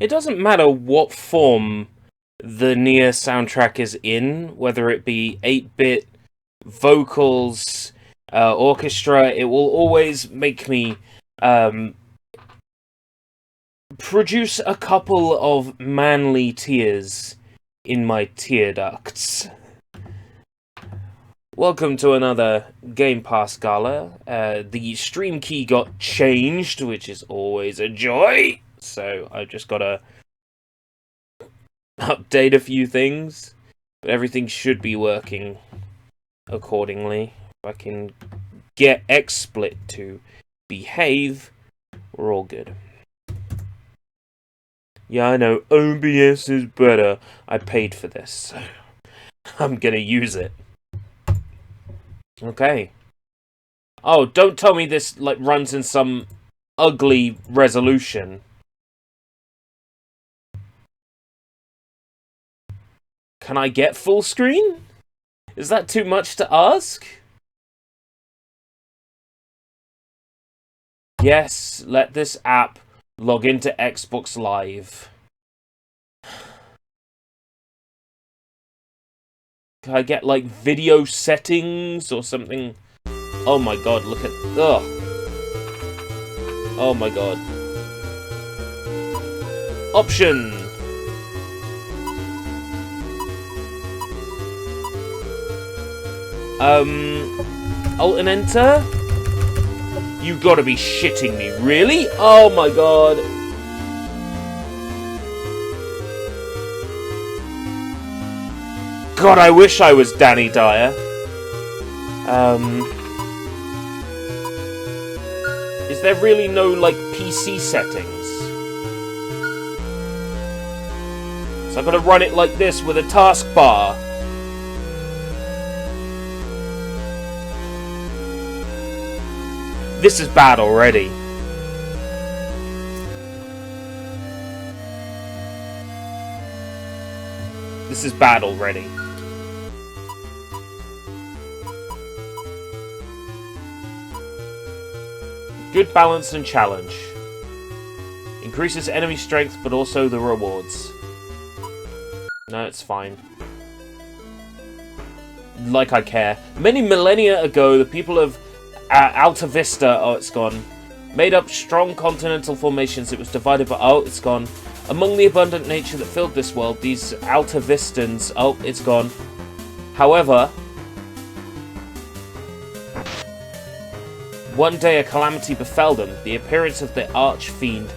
It doesn't matter what form the Nier soundtrack is in, whether it be 8-bit, vocals, orchestra, it will always make me produce a couple of manly tears in my tear ducts. Welcome to another Game Pass Gala. The stream key got changed, which is always a joy. So I've just got to update a few things. But everything should be working accordingly. If I can get XSplit to behave, we're all good. Yeah, I know, OBS is better. I paid for this, so I'm gonna use it. Okay. Oh, don't tell me this runs in some ugly resolution. Can I get full screen? Is that too much to ask? Yes, let this app log into Xbox Live. Can I get, video settings or something? Oh my god, look at... Ugh. Oh my god. Option! Alt and enter? You gotta be shitting me, really? Oh my god. God, I wish I was Danny Dyer. Is there really no, PC settings? So I've gotta run it like this with a taskbar. This is bad already. This is bad already. Good balance and challenge. Increases enemy strength, but also the rewards. No, it's fine. Like I care. Many millennia ago, the people of Alta Vista, oh, it's gone, made up strong continental formations. It was divided by, oh, it's gone. Among the abundant nature that filled this world, these Alta Vistans, oh, it's gone. However, one day a calamity befell them, the appearance of the arch-fiend.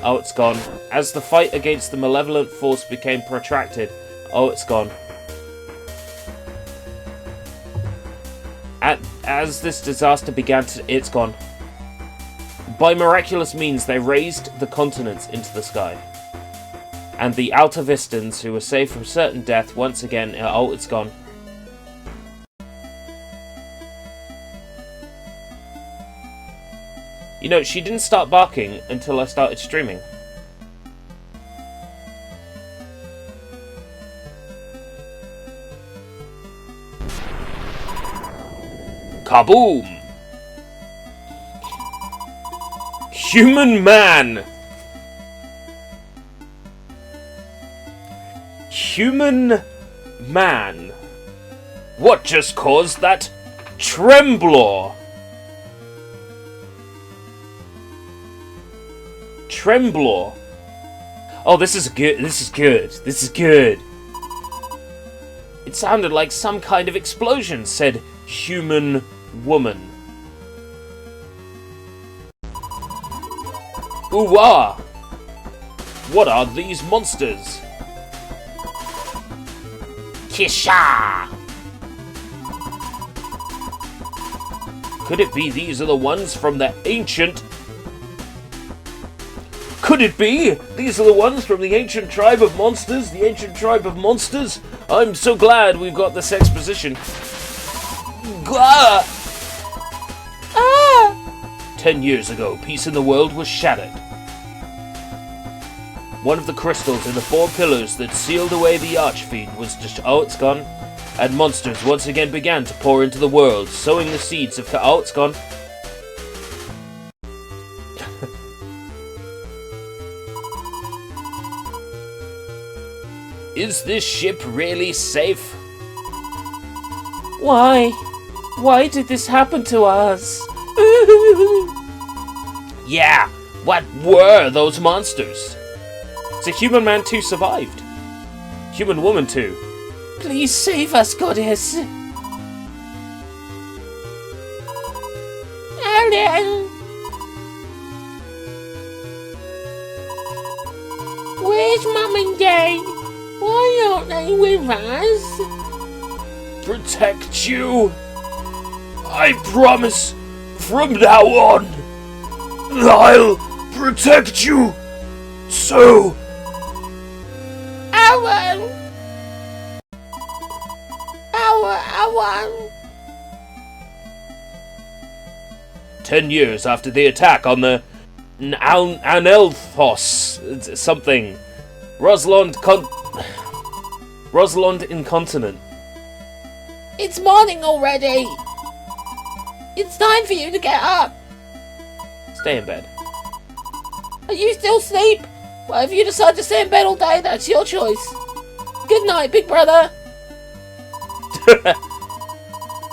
Oh, it's gone. As the fight against the malevolent force became protracted, oh, it's gone. As this disaster began to... It's gone. By miraculous means, they raised the continents into the sky. And the Alta Vistans, who were saved from certain death, once again... Oh, it's gone. You know, she didn't start barking until I started streaming. Kaboom! Human man! Human man! What just caused that tremblor? Tremblor. Oh, this is good. This is good. This is good. It sounded like some kind of explosion, said human woman. Ooh-ah! What are these monsters? Kisha! Could it be these are the ones from the ancient... Could it be? These are the ones from the ancient tribe of monsters? The ancient tribe of monsters? I'm so glad we've got this exposition. Gah! Ah! 10 years ago, peace in the world was shattered. One of the crystals in the 4 pillars that sealed away the archfiend was just... Oh, it's gone. And monsters once again began to pour into the world, sowing the seeds of... Oh, it's gone. Is this ship really safe? Why? Why did this happen to us? Yeah, what were those monsters? The human man too survived. Human woman too. Please save us, goddess. Hello. Where's Mum and Dad? Why aren't they with us? Protect you. I promise, from now on, I'll protect you. So... Owen! 10 years after the attack on the Anelthos something. Rosalind Incontinent. It's morning already! It's time for you to get up! Stay in bed. Are you still asleep? Well, if you decide to stay in bed all day, that's your choice. Good night, big brother!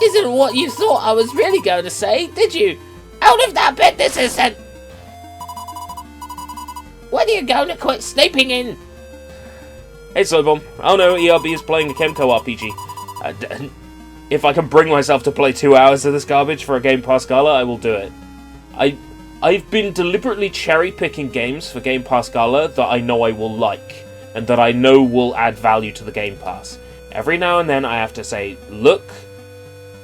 Isn't what you thought I was really going to say, did you? Out of that bed this instant! When are you going to quit sleeping in? Hey, Slowbomb. Oh no, ERB is playing a Kemco RPG. If I can bring myself to play 2 hours of this garbage for a Game Pass Gala, I will do it. I've been deliberately cherry-picking games for Game Pass Gala that I know I will like, and that I know will add value to the Game Pass. Every now and then I have to say, look,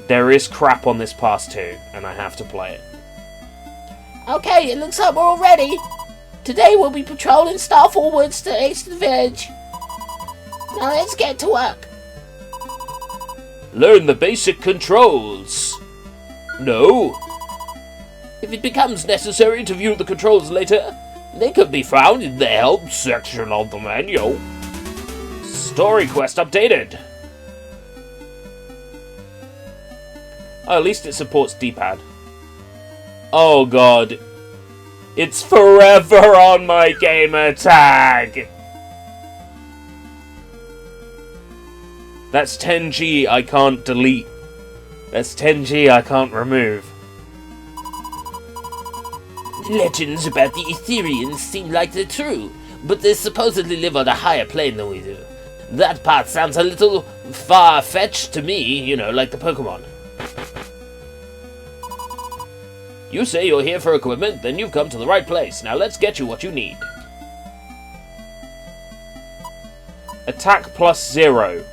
there is crap on this pass too, and I have to play it. Okay, it looks like we're all ready. Today we'll be patrolling Star Forwards to east of the village. Now let's get to work. Learn the basic controls. No. If it becomes necessary to view the controls later, they could be found in the help section of the menu. Story quest updated. Oh, at least it supports D-pad. Oh god. It's forever on my gamer tag! That's 10G I can't delete. That's 10G I can't remove. Legends about the Ethereans seem like they're true, but they supposedly live on a higher plane than we do. That part sounds a little far-fetched to me, you know, like the Pokemon. You say you're here for equipment, then you've come to the right place. Now let's get you what you need. Attack +0.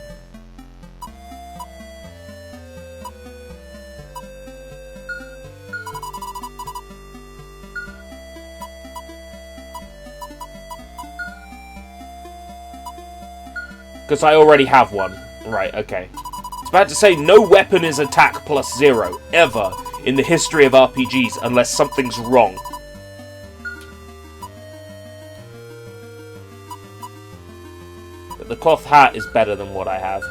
Because I already have one. Right, okay. I was about to say, no weapon is attack +0, ever, in the history of RPGs, unless something's wrong. But the cloth hat is better than what I have.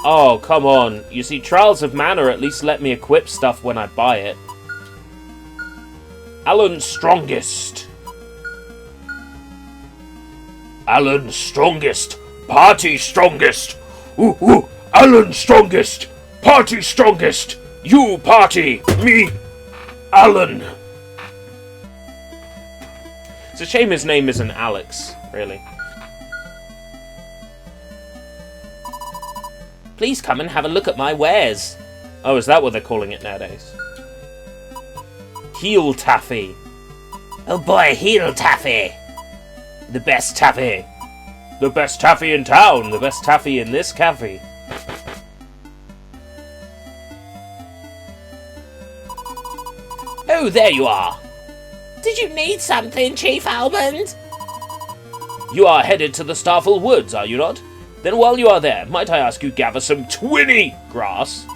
Oh, come on. You see, Trials of Mana at least let me equip stuff when I buy it. Alan Strongest. Alan Strongest. Party Strongest. Ooh, ooh. Alan Strongest. Party Strongest. You party. Me. Alan. It's a shame his name isn't Alex, really. Please come and have a look at my wares. Oh, is that what they're calling it nowadays? Heel Taffy. Oh boy, heel taffy. The best taffy. The best taffy in town. The best taffy in this cafe. Oh, there you are. Did you need something, Chief Almond? You are headed to the Starful Woods, are you not? Then while you are there, might I ask you gather some twinny grass?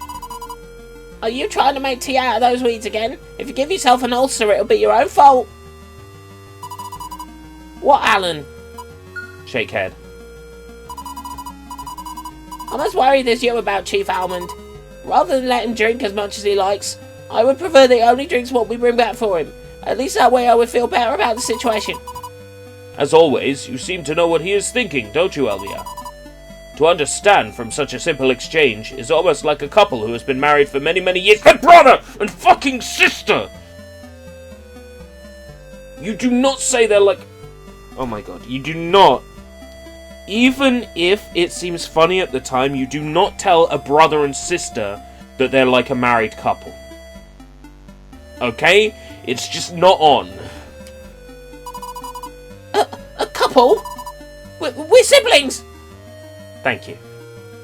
Are you trying to make tea out of those weeds again? If you give yourself an ulcer, it'll be your own fault. What, Alan? Shake head. I'm as worried as you about Chief Almond. Rather than let him drink as much as he likes, I would prefer that he only drinks what we bring back for him. At least that way I would feel better about the situation. As always, you seem to know what he is thinking, don't you, Alvia? To understand from such a simple exchange is almost like a couple who has been married for many, many years. They're brother and fucking sister! You do not say they're like... Oh my god, you do not. Even if it seems funny at the time, you do not tell a brother and sister that they're like a married couple. Okay? It's just not on. A couple? We're siblings! Thank you.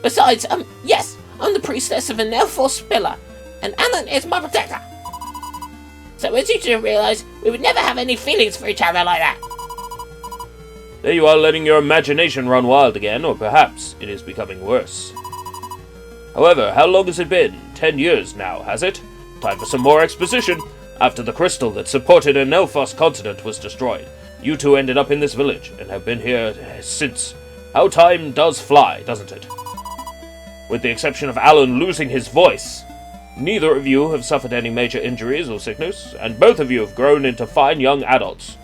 Besides, yes, I'm the priestess of a Nelforce pillar, and Alan is my protector. So as you should realise, we would never have any feelings for each other like that. There you are letting your imagination run wild again, or perhaps it is becoming worse. However, how long has it been? 10 years now, has it? Time for some more exposition. After the crystal that supported a Nelfos continent was destroyed, you two ended up in this village, and have been here since. How time does fly, doesn't it? With the exception of Alan losing his voice, neither of you have suffered any major injuries or sickness, and both of you have grown into fine young adults.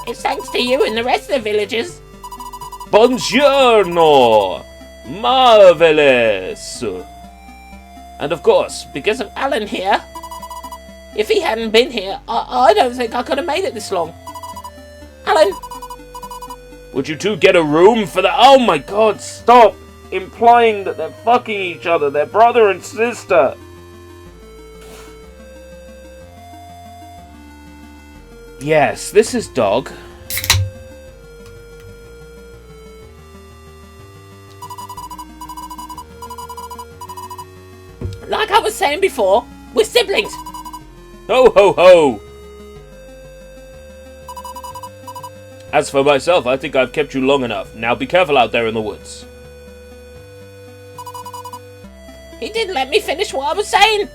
It's thanks to you and the rest of the villagers. Buongiorno! Marvelous! And of course, because of Alan here. If he hadn't been here, I don't think I could have made it this long. Alan! Would you two get a room for the... Oh my god, stop! Implying that they're fucking each other. They're brother and sister. Yes, this is dog. Like I was saying before, we're siblings. Ho ho ho! As for myself, I think I've kept you long enough. Now be careful out there in the woods. He didn't let me finish what I was saying.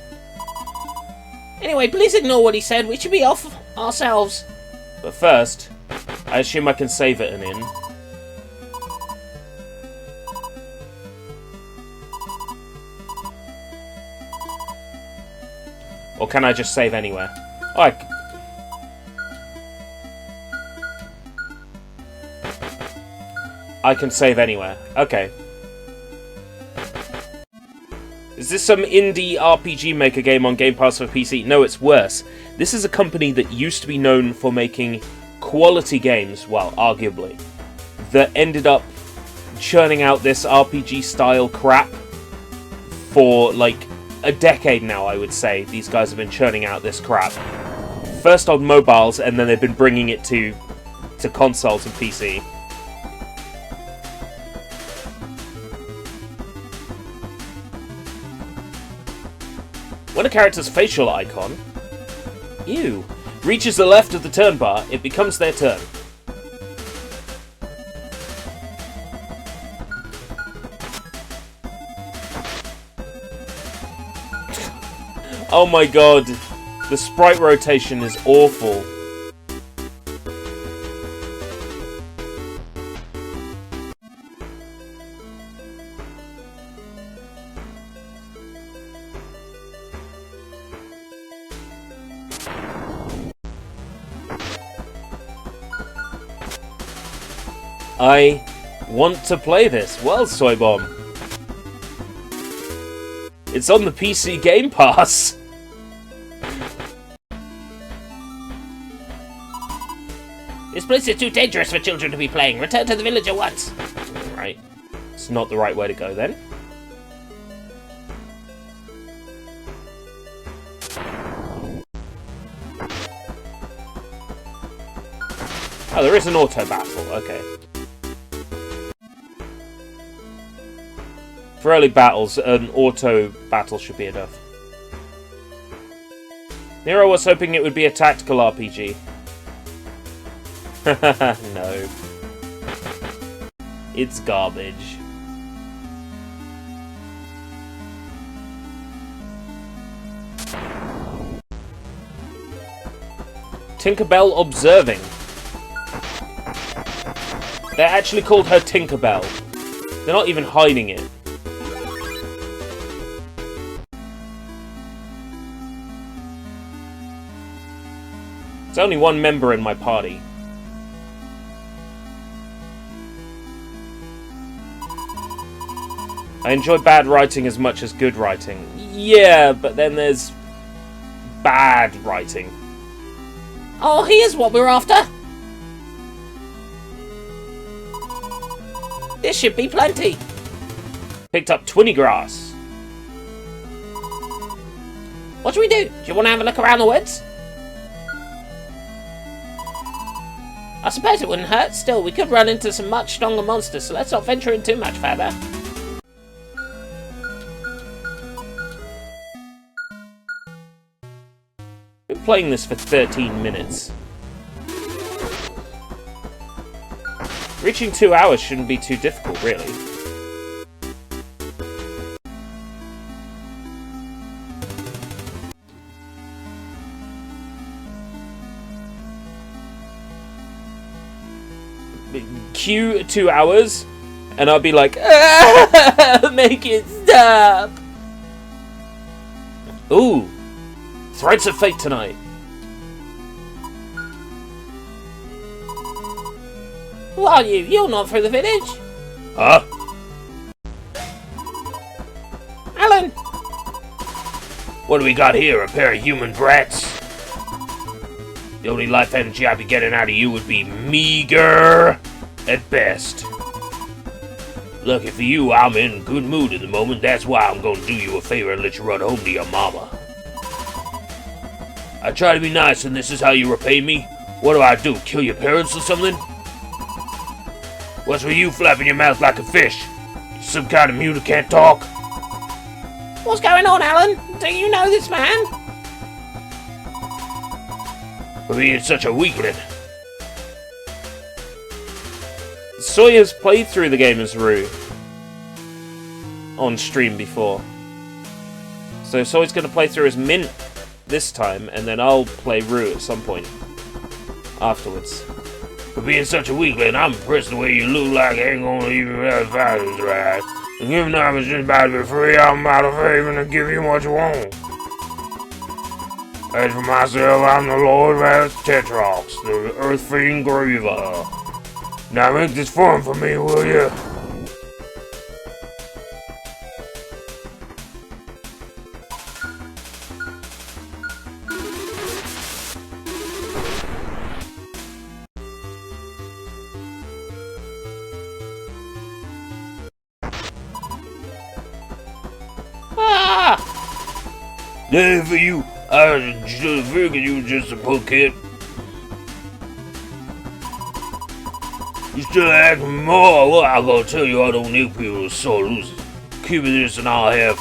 Anyway, please ignore what he said. We should be off ourselves. But first, I assume I can save at an inn. Or can I just save anywhere? Oh, I can save anywhere. Okay. Is this some indie RPG Maker game on Game Pass for PC? No, it's worse. This is a company that used to be known for making quality games, well, arguably, that ended up churning out this RPG-style crap for, like, a decade now, I would say. These guys have been churning out this crap. First on mobiles, and then they've been bringing it to consoles and PC. When a character's facial icon, ew, reaches the left of the turn bar, it becomes their turn. Oh my god, the sprite rotation is awful. I want to play this. Well, Soybomb. It's on the PC Game Pass. This place is too dangerous for children to be playing. Return to the village at once. Right. It's not the right way to go then. Oh, there is an auto battle. Okay. For early battles, an auto battle should be enough. Nero was hoping it would be a tactical RPG. No. It's garbage. Tinkerbell observing. They actually called her Tinkerbell. They're not even hiding it. There's only one member in my party. I enjoy bad writing as much as good writing. Yeah, but then there's bad writing. Oh, here's what we're after. This should be plenty. Picked up 20 grass. What do we do? Do you want to have a look around the woods? I suppose it wouldn't hurt. Still, we could run into some much stronger monsters, so let's not venture in too much further. Been playing this for 13 minutes. Reaching 2 hours shouldn't be too difficult, really. Queue 2 hours, and I'll be like, make it stop! Ooh! Threads of Fate tonight. Who are you? You're not through the village. Huh? Alan! What do we got here? A pair of human brats? The only life energy I'd be getting out of you would be meager at best. Lucky for you, I'm in a good mood at the moment. That's why I'm gonna do you a favor and let you run home to your mama. I try to be nice and this is how you repay me? What do? Kill your parents or something? What's with you flapping your mouth like a fish? Some kind of mute who can't talk? What's going on, Alan? Do you know this man? For being such a weakling. Sawyer's played through the game as Rue on stream before. So Sawyer's going to play through as Mint this time, and then I'll play Rue at some point afterwards. For being such a weakling, I'm impressed the way you look like ain't gonna even have values right. And given I was just about to be free, I'm out of favor to give you what you want. As for myself, I'm the Lord of Tetrox, the Earth Fiend Griever. Now make this fun for me, will you? There for you. I just figured you were just a poor kid. You still asking more? Well, I gotta tell you, I don't need people with sore losers. Keep it this and I'll have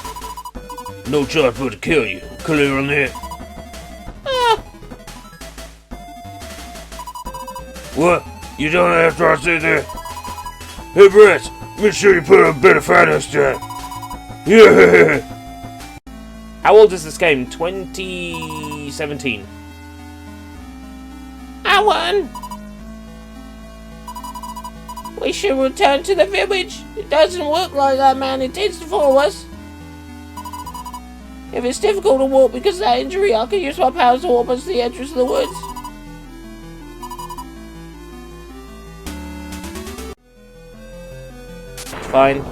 no choice but to kill you. Clear on that? What? You done after I said that? Hey, Brett, make sure you put a bit of fat next time. Yeah! How old is this game? 2017. I won! We should return to the village. It doesn't work like that man intends to follow us. If it's difficult to walk because of that injury, I can use my powers to walk us to the entrance of the woods. Fine.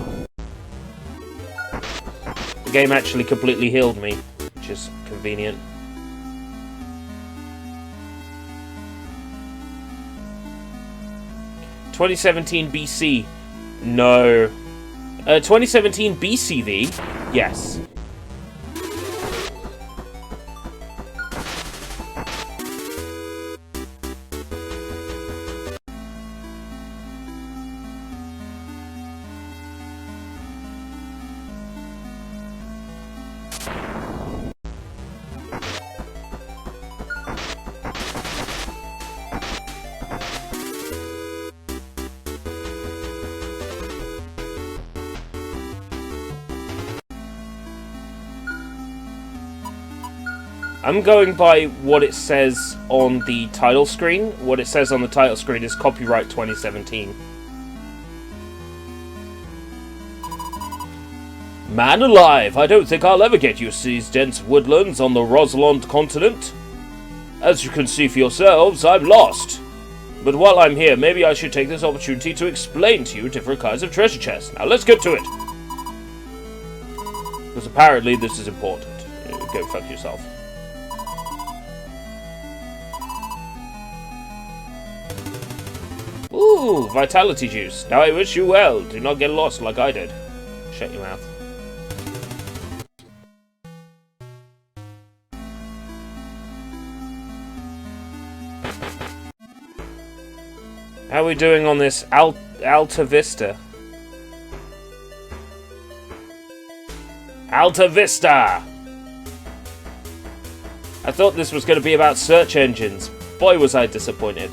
The game actually completely healed me, which is convenient. (2017 BC? No. 2017 BCV? Yes. I'm going by what it says on the title screen. What it says on the title screen is copyright 2017. Man alive, I don't think I'll ever get used to these dense woodlands on the Rosaland continent. As you can see for yourselves, I'm lost. But while I'm here, maybe I should take this opportunity to explain to you different kinds of treasure chests. Now let's get to it. Because apparently this is important. Go fuck yourself. Ooh, vitality juice. Now I wish you well. Do not get lost like I did. Shut your mouth. How are we doing on this Alta Vista? Alta Vista! I thought this was going to be about search engines. Boy, was I disappointed.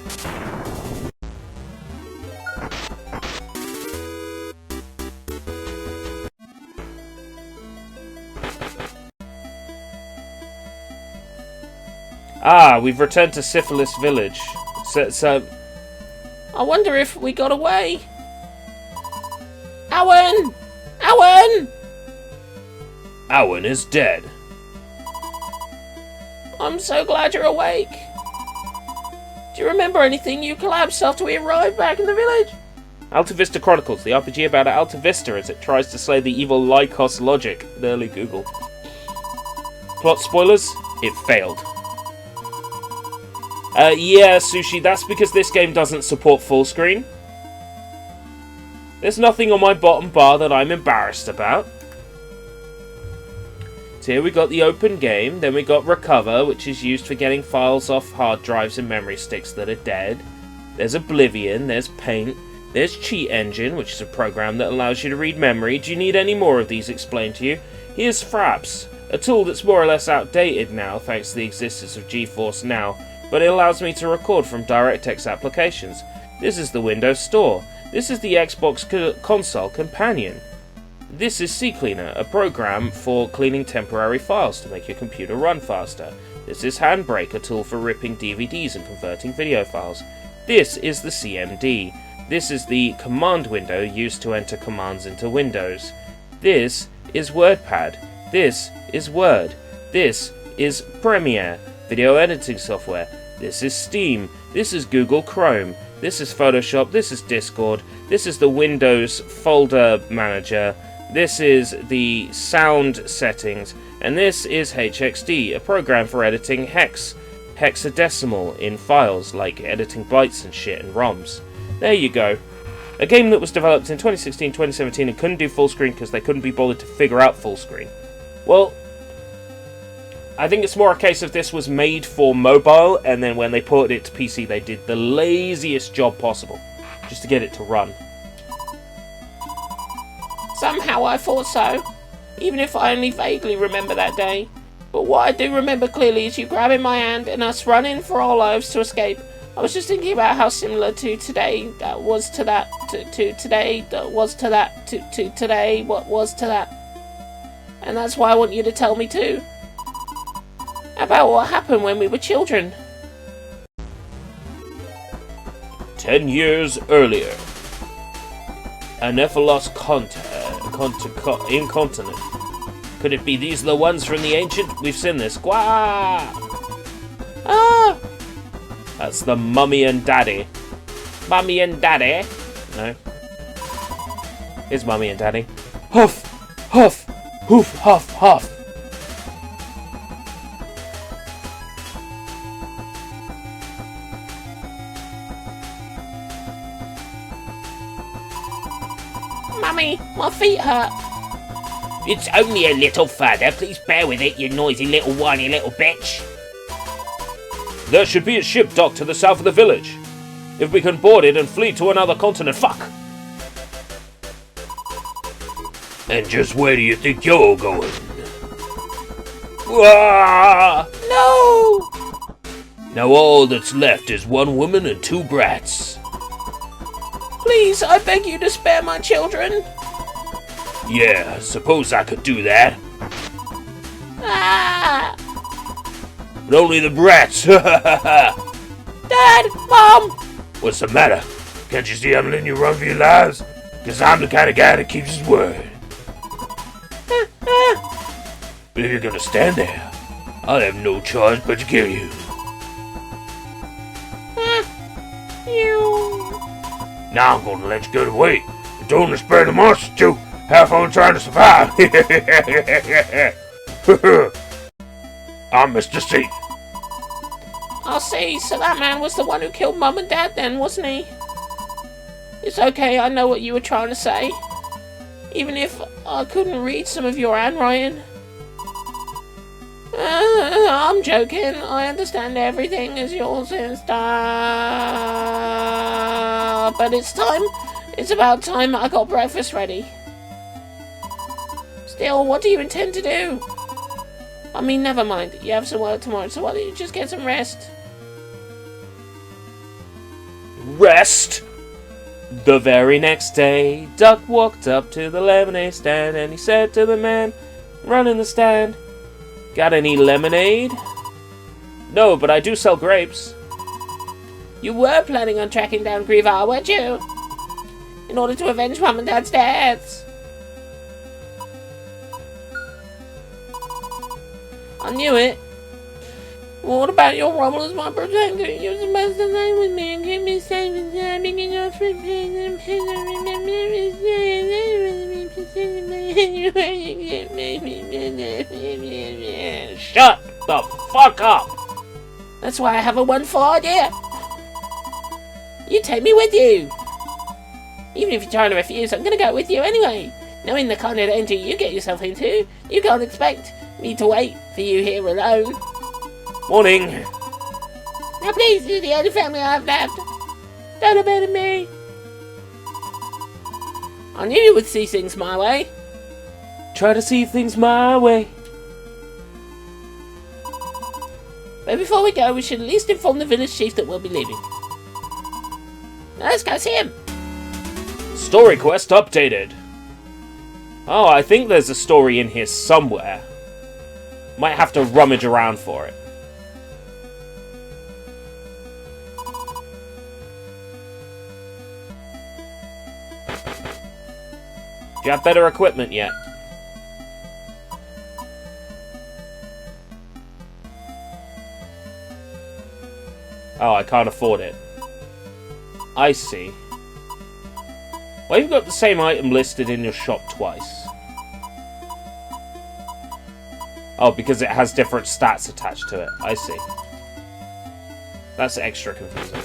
Ah, we've returned to Syphilis Village. So... I wonder if we got away. Owen! Owen! Owen is dead. I'm so glad you're awake. Do you remember anything? You collapsed after we arrived back in the village. Alta Vista Chronicles, the RPG about Alta Vista as it tries to slay the evil Lycos logic. Early Google. Plot spoilers? It failed. Yeah, Sushi, that's because this game doesn't support full screen. There's nothing on my bottom bar that I'm embarrassed about. So here we got the open game, then we got Recover, which is used for getting files off hard drives and memory sticks that are dead. There's Oblivion, there's Paint, there's Cheat Engine, which is a program that allows you to read memory. Do you need any more of these explained to you? Here's Fraps, a tool that's more or less outdated now thanks to the existence of GeForce Now, but it allows me to record from DirectX applications. This is the Windows Store. This is the Xbox Console Companion. This is CCleaner, a program for cleaning temporary files to make your computer run faster. This is Handbrake, a tool for ripping DVDs and converting video files. This is the CMD. This is the command window used to enter commands into Windows. This is WordPad. This is Word. This is Premiere. video editing software. This is Steam. This is Google Chrome. This is Photoshop. This is Discord. This is the Windows folder manager. This is the sound settings. And this is HXD, a program for editing hexadecimal in files, like editing bytes and shit and ROMs. There you go. A game that was developed in 2016, 2017 and couldn't do full screen because they couldn't be bothered to figure out full screen. Well, I think it's more a case of this was made for mobile, and then when they ported it to PC, they did the laziest job possible just to get it to run. Somehow I thought so, even if I only vaguely remember that day. But what I do remember clearly is you grabbing my hand and us running for our lives to escape. I was just thinking about how similar to today that was to that, to today that was to that, to today what was to that. And that's why I want you to tell me too. About what happened when we were children. 10 years earlier. Anephalos incontinent. Could it be these are the ones from the ancient? We've seen this. Gwah! Ah! That's the Mummy and Daddy. Mummy and Daddy? No. Here's Mummy and Daddy. Huff! Huff! Hoof! Huff! Huff! Mummy, my feet hurt. It's only a little further. Please bear with it, you noisy little whiny little bitch. There should be a ship docked to the south of the village. If we can board it and flee to another continent, fuck! And just where do you think you're going? Ah! No! Now all that's left is one woman and 2 brats. Please, I beg you to spare my children. Yeah, suppose I could do that. Ah! But only the brats. Dad! Mom! What's the matter? Can't you see I'm letting you run for your lives? Because I'm the kind of guy that keeps his word. But if you're gonna stand there, I'll have no choice but to kill you. Now I'm gonna let you get away. But don't spare the monsters too. Have fun trying to survive. I'm Mr. C. I'll see, so that man was the one who killed Mum and Dad then, wasn't he? It's okay, I know what you were trying to say. Even if I couldn't read some of your handwriting. I'm joking, I understand everything is yours and stuff. But it's time, it's about time I got breakfast ready. Still, what do you intend to do? I mean, never mind, you have some work tomorrow, so why don't you just get some rest? Rest? The very next day, Duck walked up to the lemonade stand and he said to the man running the stand, "Got any lemonade?" "No, but I do sell grapes." You were planning on tracking down Grievar, weren't you? In order to avenge Mum and Dad's deaths. I knew it. Well, what about your role as my protector? You're supposed to stay with me and keep me safe and having enough Shut the fuck up! That's why I have a wonderful idea. You take me with you. Even if you're trying to refuse, I'm gonna go with you anyway. Knowing the kind of danger you get yourself into, you can't expect me to wait for you here alone. Morning. Now please, you're the only family I have left. Don't abandon me. I knew you would see things my way. Try to see things my way. But before we go, we should at least inform the village chief that we'll be leaving. Now let's go see him. Story quest updated. Oh, I think there's a story in here somewhere. Might have to rummage around for it. Do you have better equipment yet? Oh, I can't afford it. I see. Well, you've got the same item listed in your shop twice. Oh, because it has different stats attached to it. I see. That's extra confusing.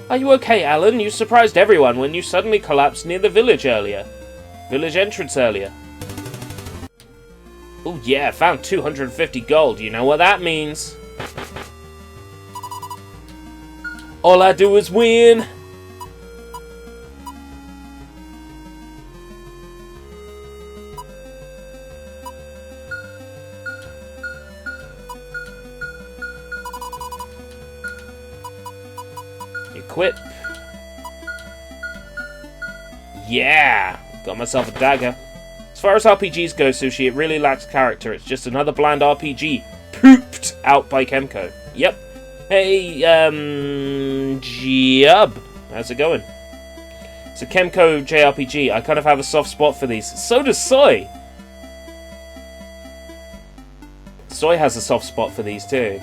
Are you okay, Alan? You surprised everyone when you suddenly collapsed near the village entrance earlier. Oh yeah, found 250 gold. You know what that means. All I do is win. Equip. Yeah! Got myself a dagger. As far as RPGs go, Sushi, it really lacks character. It's just another bland RPG pooped out by Kemco. Yep. Hey, Jub. How's it going? It's a Kemco JRPG. I kind of have a soft spot for these. So does Soy. Soy has a soft spot for these too.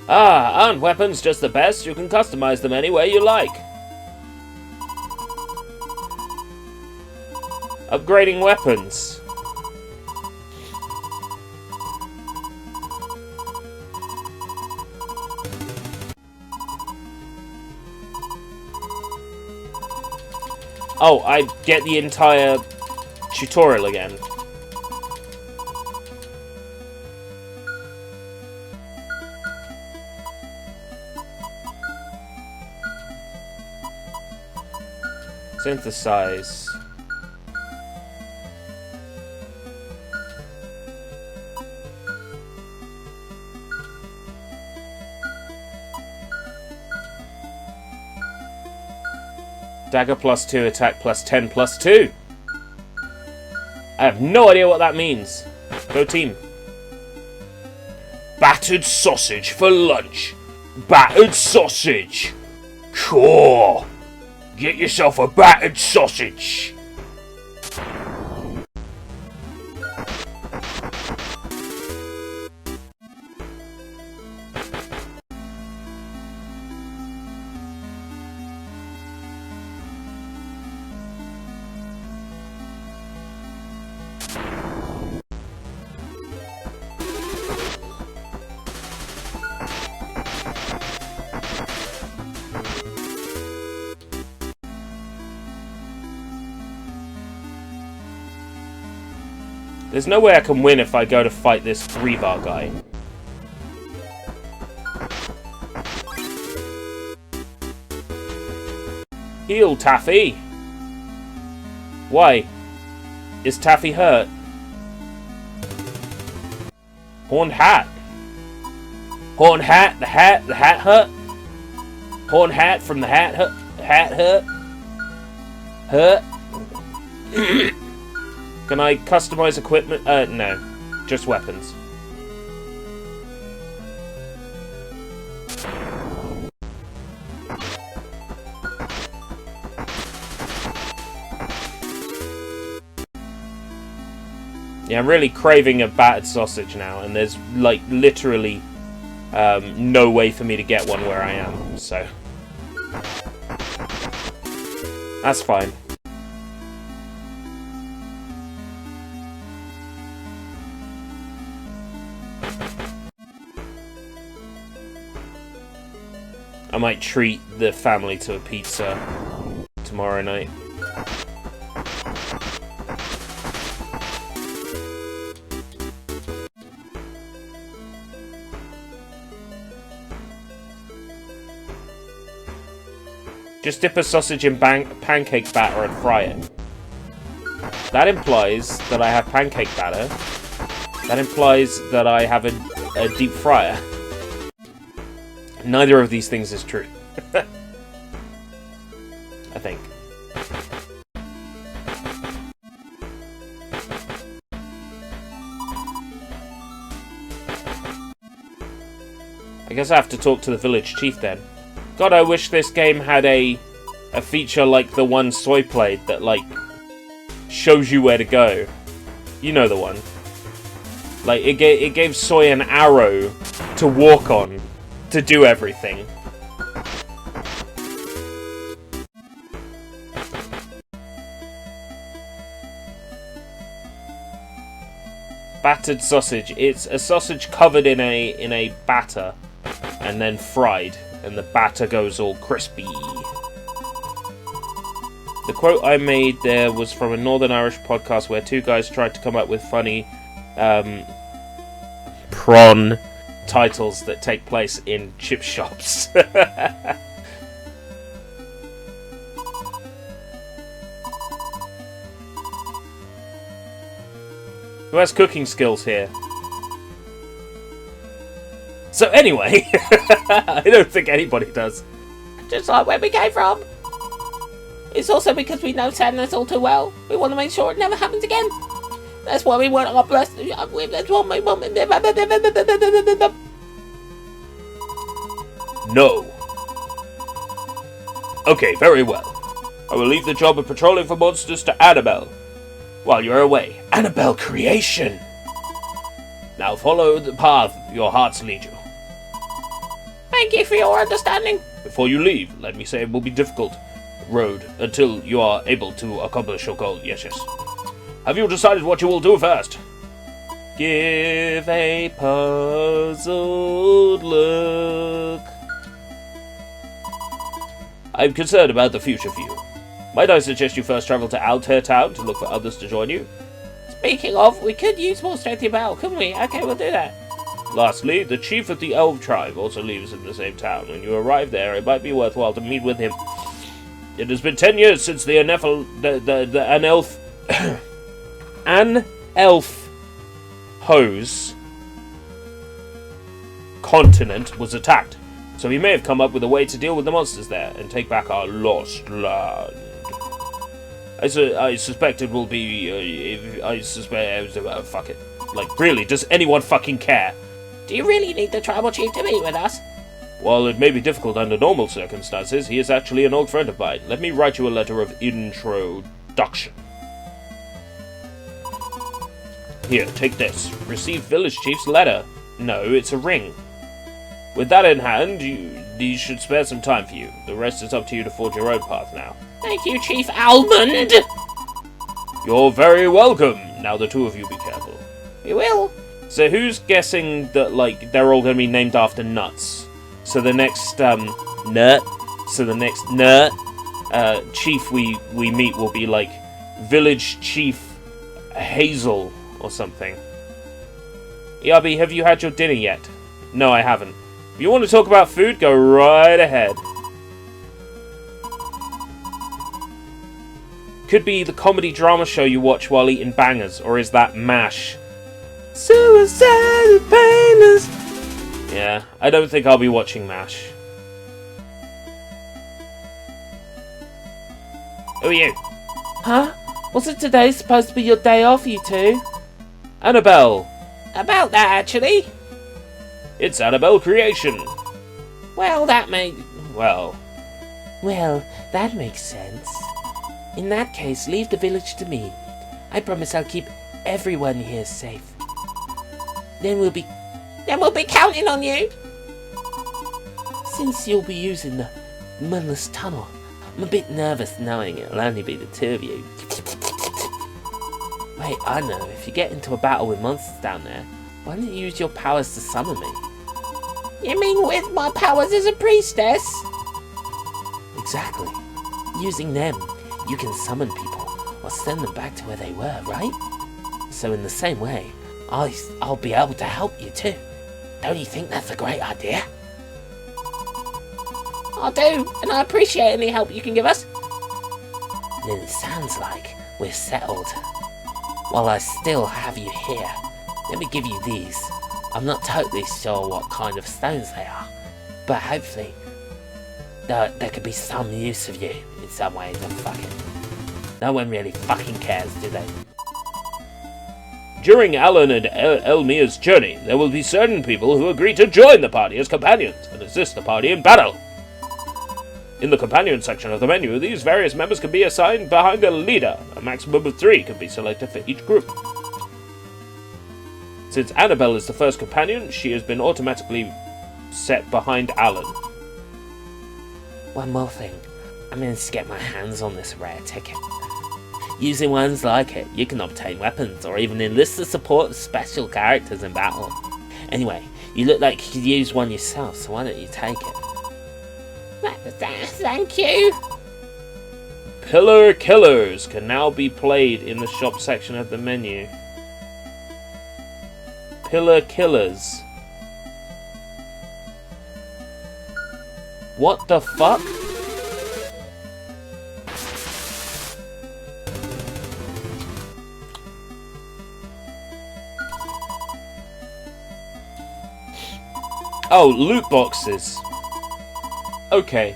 Ah, aren't weapons just the best? You can customize them any way you like. Upgrading weapons. Oh, I get the entire tutorial again. Synthesize. Dagger +2, attack +10 +2. I have no idea what that means. Go team. Battered sausage for lunch. Battered sausage. Cool. Get yourself a battered sausage. There's no way I can win if I go to fight this 3-bar guy. Heal, Taffy! Why? Is Taffy hurt? Horned hat! Horned hat, the hat hut? Horned hat from the hat hut? Hut? Can I customize equipment? No. Just weapons. Yeah, I'm really craving a battered sausage now, and there's, like, literally no way for me to get one where I am, so... That's fine. I might treat the family to a pizza tomorrow night. Just dip a sausage in pancake batter and fry it. That implies that I have pancake batter. That implies that I have a deep fryer. Neither of these things is true. I think. I guess I have to talk to the village chief then. God, I wish this game had a feature like the one Soy played that, like, shows you where to go. You know the one. Like, it gave Soy an arrow to walk on to do everything. Battered sausage. It's a sausage covered in a batter and then fried, and the batter goes all crispy. The quote I made there was from a Northern Irish podcast where two guys tried to come up with funny prawn titles that take place in chip shops. Who has cooking skills here? So anyway, I don't think anybody does. Just like where we came from. It's also because we know sadness all too well. We want to make sure it never happens again. That's why we want our blessed. That's what we want. No. Okay, very well. I will leave the job of patrolling for monsters to Annabelle. While you're away, Annabelle creation! Now follow the path your hearts lead you. Thank you for your understanding. Before you leave, let me say it will be difficult road until you are able to accomplish your goal. Yes. Have you decided what you will do first? Give a puzzled look. I'm concerned about the future for you. Might I suggest you first travel to Altair Town to look for others to join you? Speaking of, we could use more strength in battle, couldn't we? Okay, we'll do that. Lastly, the chief of the Elf tribe also lives in the same town. When you arrive there, it might be worthwhile to meet with him. It has been 10 years since an elf hose continent was attacked, so he may have come up with a way to deal with the monsters there and take back our lost land. I suspect it will be. Fuck it. Like, really, does anyone fucking care? Do you really need the tribal chief to meet with us? While it may be difficult under normal circumstances, he is actually an old friend of mine. Let me write you a letter of introduction. Here, take this. Receive village chief's letter. No, it's a ring. With that in hand, these should spare some time for you. The rest is up to you to forge your own path now. Thank you, Chief Almond. You're very welcome. Now the two of you be careful. We will. So who's guessing that, like, they're all going to be named after nuts? So the next, nut. So the next nut, chief we meet will be, like, Village Chief Hazel or something. Yabi, have you had your dinner yet? No, I haven't. If you want to talk about food, go right ahead. Could be the comedy drama show you watch while eating bangers, or is that MASH? Suicide painless. Yeah, I don't think I'll be watching MASH. Who are you? Huh? Wasn't today supposed to be your day off, you two? Annabelle. About that, actually. It's Annabelle creation. Well, that made... Well, that makes sense. In that case, leave the village to me. I promise I'll keep everyone here safe. Then we'll be counting on you. Since you'll be using the Moonless Tunnel, I'm a bit nervous knowing it'll only be the two of you. Wait, I know. If you get into a battle with monsters down there, why don't you use your powers to summon me? You mean with my powers as a priestess? Exactly. Using them, you can summon people or send them back to where they were, right? So in the same way, I'll be able to help you too. Don't you think that's a great idea? I do, and I appreciate any help you can give us. Then it sounds like we're settled. While I still have you here, let me give you these. I'm not totally sure what kind of stones they are, but hopefully there could be some use of you in some ways, and fuck it. No one really fucking cares, do they? During Alan and Elmir's journey, there will be certain people who agree to join the party as companions and assist the party in battle. In the companion section of the menu, these various members can be assigned behind a leader. A maximum of 3 can be selected for each group. Since Annabelle is the first companion, she has been automatically set behind Alan. One more thing. I managed to get my hands on this rare ticket. Using ones like it, you can obtain weapons or even enlist the support of special characters in battle. Anyway, you look like you could use one yourself, so why don't you take it? Thank you! Pillar Killers can now be played in the shop section of the menu. Pillar Killers. What the fuck? Oh, loot boxes. Okay.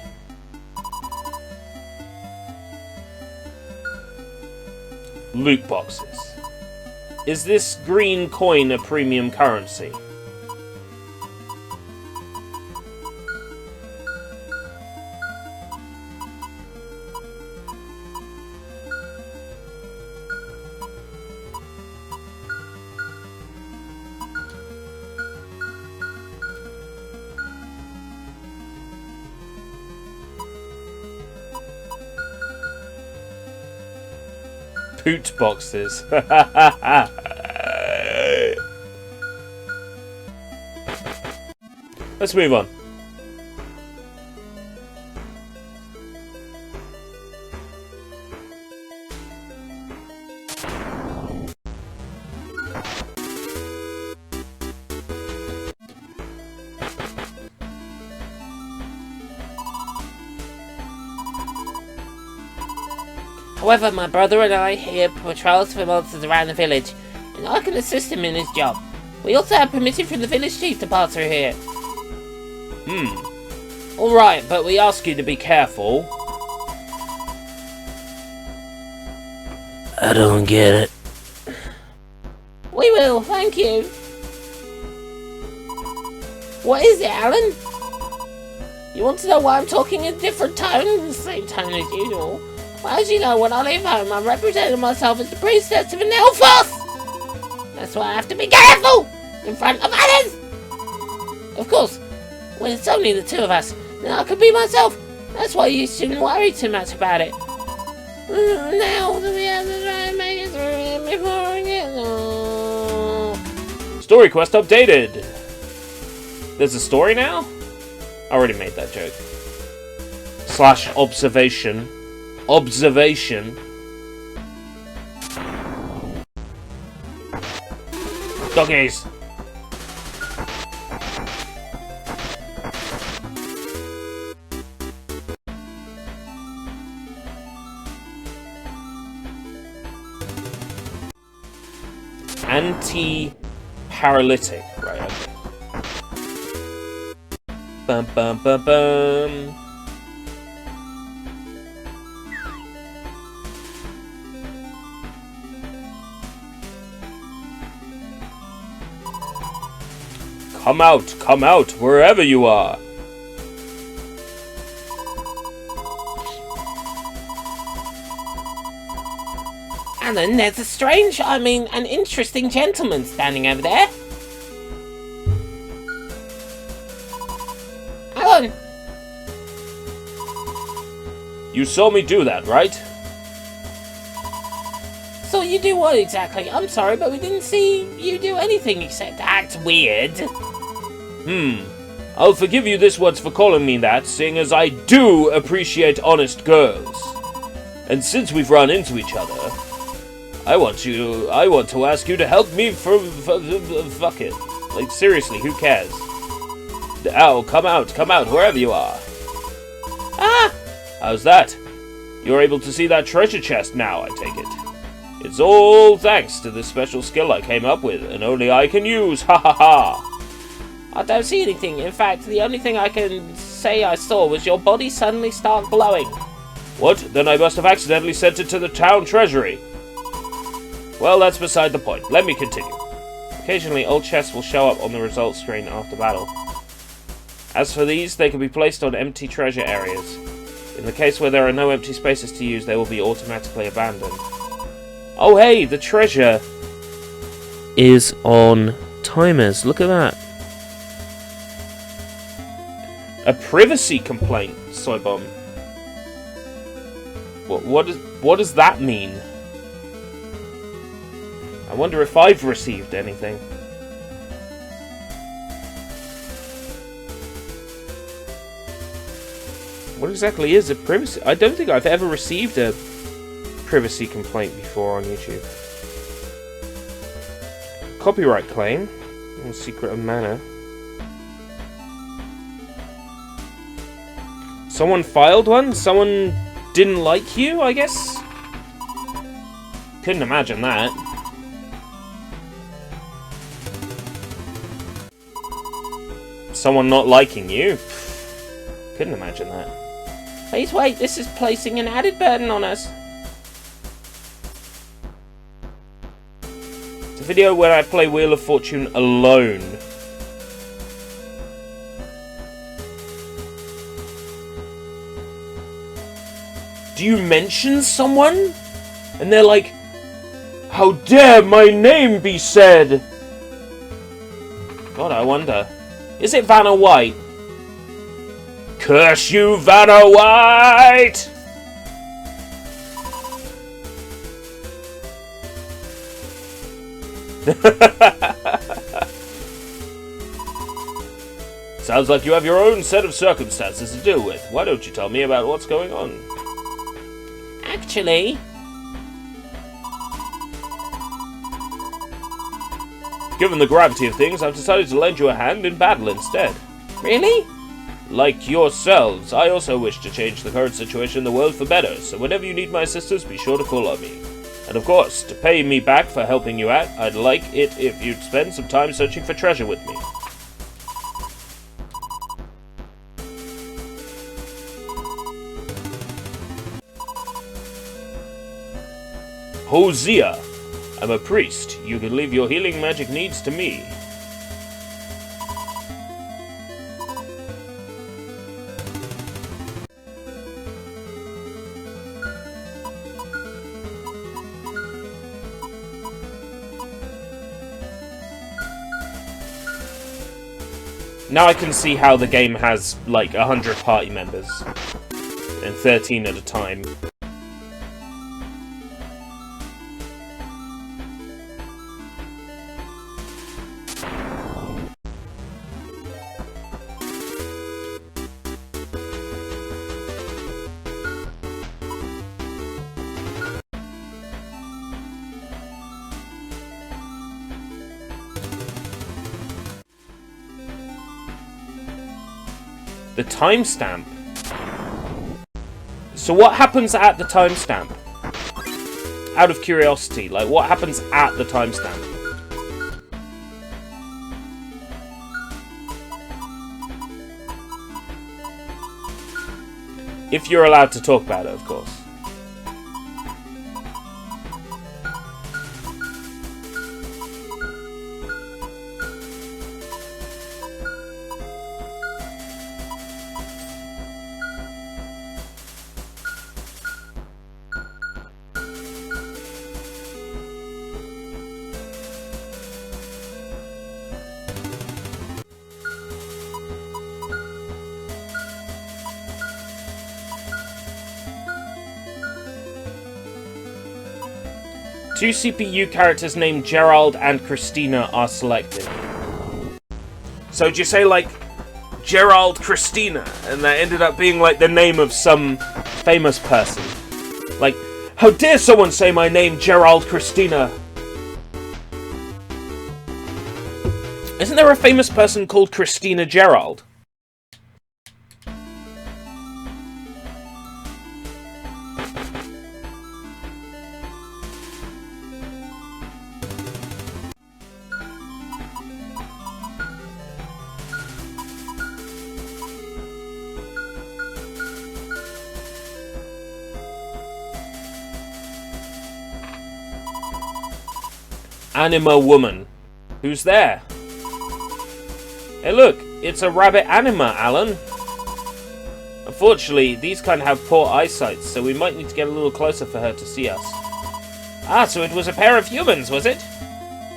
Loot boxes. Is this green coin a premium currency? Poot boxes. Let's move on. However, my brother and I here patrols for monsters around the village, and I can assist him in his job. We also have permission from the village chief to pass through here. Alright, but we ask you to be careful. I don't get it. We will, thank you. What is it, Alan? You want to know why I'm talking in a different tone? The same tone as usual. Well, as you know, when I leave home, I'm representing myself as the priestess of an elf force. That's why I have to be careful in front of others. Of course, when it's only the two of us, then I can be myself. That's why you shouldn't worry too much about it. Now we have to try and make it through before we get Story quest updated. There's a story now? I already made that joke. / observation. Observation. Doggies! Anti-paralytic. Right, okay. Bum bum bum bum. Come out, wherever you are. Alan, there's a strange, an interesting gentleman standing over there. Alan! You saw me do that, right? So you do what exactly? I'm sorry, but we didn't see you do anything except act weird. I'll forgive you this once for calling me that, seeing as I do appreciate honest girls. And since we've run into each other, I want to ask you to help me fuck it. Like, seriously, who cares? Ow, come out, wherever you are. Ah! How's that? You're able to see that treasure chest now, I take it. It's all thanks to this special skill I came up with, and only I can use, ha ha ha! I don't see anything. In fact, the only thing I can say I saw was your body suddenly start glowing. What? Then I must have accidentally sent it to the town treasury. Well, that's beside the point. Let me continue. Occasionally, old chests will show up on the results screen after battle. As for these, they can be placed on empty treasure areas. In the case where there are no empty spaces to use, they will be automatically abandoned. Oh hey, the treasure is on timers. Look at that. A privacy complaint, Soybomb. What does that mean? I wonder if I've received anything. What exactly is a privacy? I don't think I've ever received a privacy complaint before on YouTube. Copyright claim. Secret of mana. Someone filed one? Someone didn't like you, I guess? Couldn't imagine that. Someone not liking you? Couldn't imagine that. Please wait, this is placing an added burden on us. It's a video where I play Wheel of Fortune alone. Do you mention someone? And they're like, how dare my name be said? God, I wonder. Is it Vanna White? Curse you, Vanna White! Sounds like you have your own set of circumstances to deal with. Why don't you tell me about what's going on? Actually... Given the gravity of things, I've decided to lend you a hand in battle instead. Really? Like yourselves, I also wish to change the current situation in the world for better, so whenever you need my assistance, be sure to call on me. And of course, to pay me back for helping you out, I'd like it if you'd spend some time searching for treasure with me. Hosea, I'm a priest. You can leave your healing magic needs to me. Now I can see how the game has, like, 100 party members. And 13 at a time. The timestamp. So what happens at the timestamp? Out of curiosity, like what happens at the timestamp? If you're allowed to talk about it, of course. Two CPU characters named Gerald and Christina are selected. So did you say, like, Gerald Christina, and that ended up being, like, the name of some famous person? Like, how dare someone say my name, Gerald Christina? Isn't there a famous person called Christina Gerald? Anima woman. Who's there? Hey look, it's a rabbit anima, Alan. Unfortunately, these kind have poor eyesight, so we might need to get a little closer for her to see us. Ah, so it was a pair of humans, was it?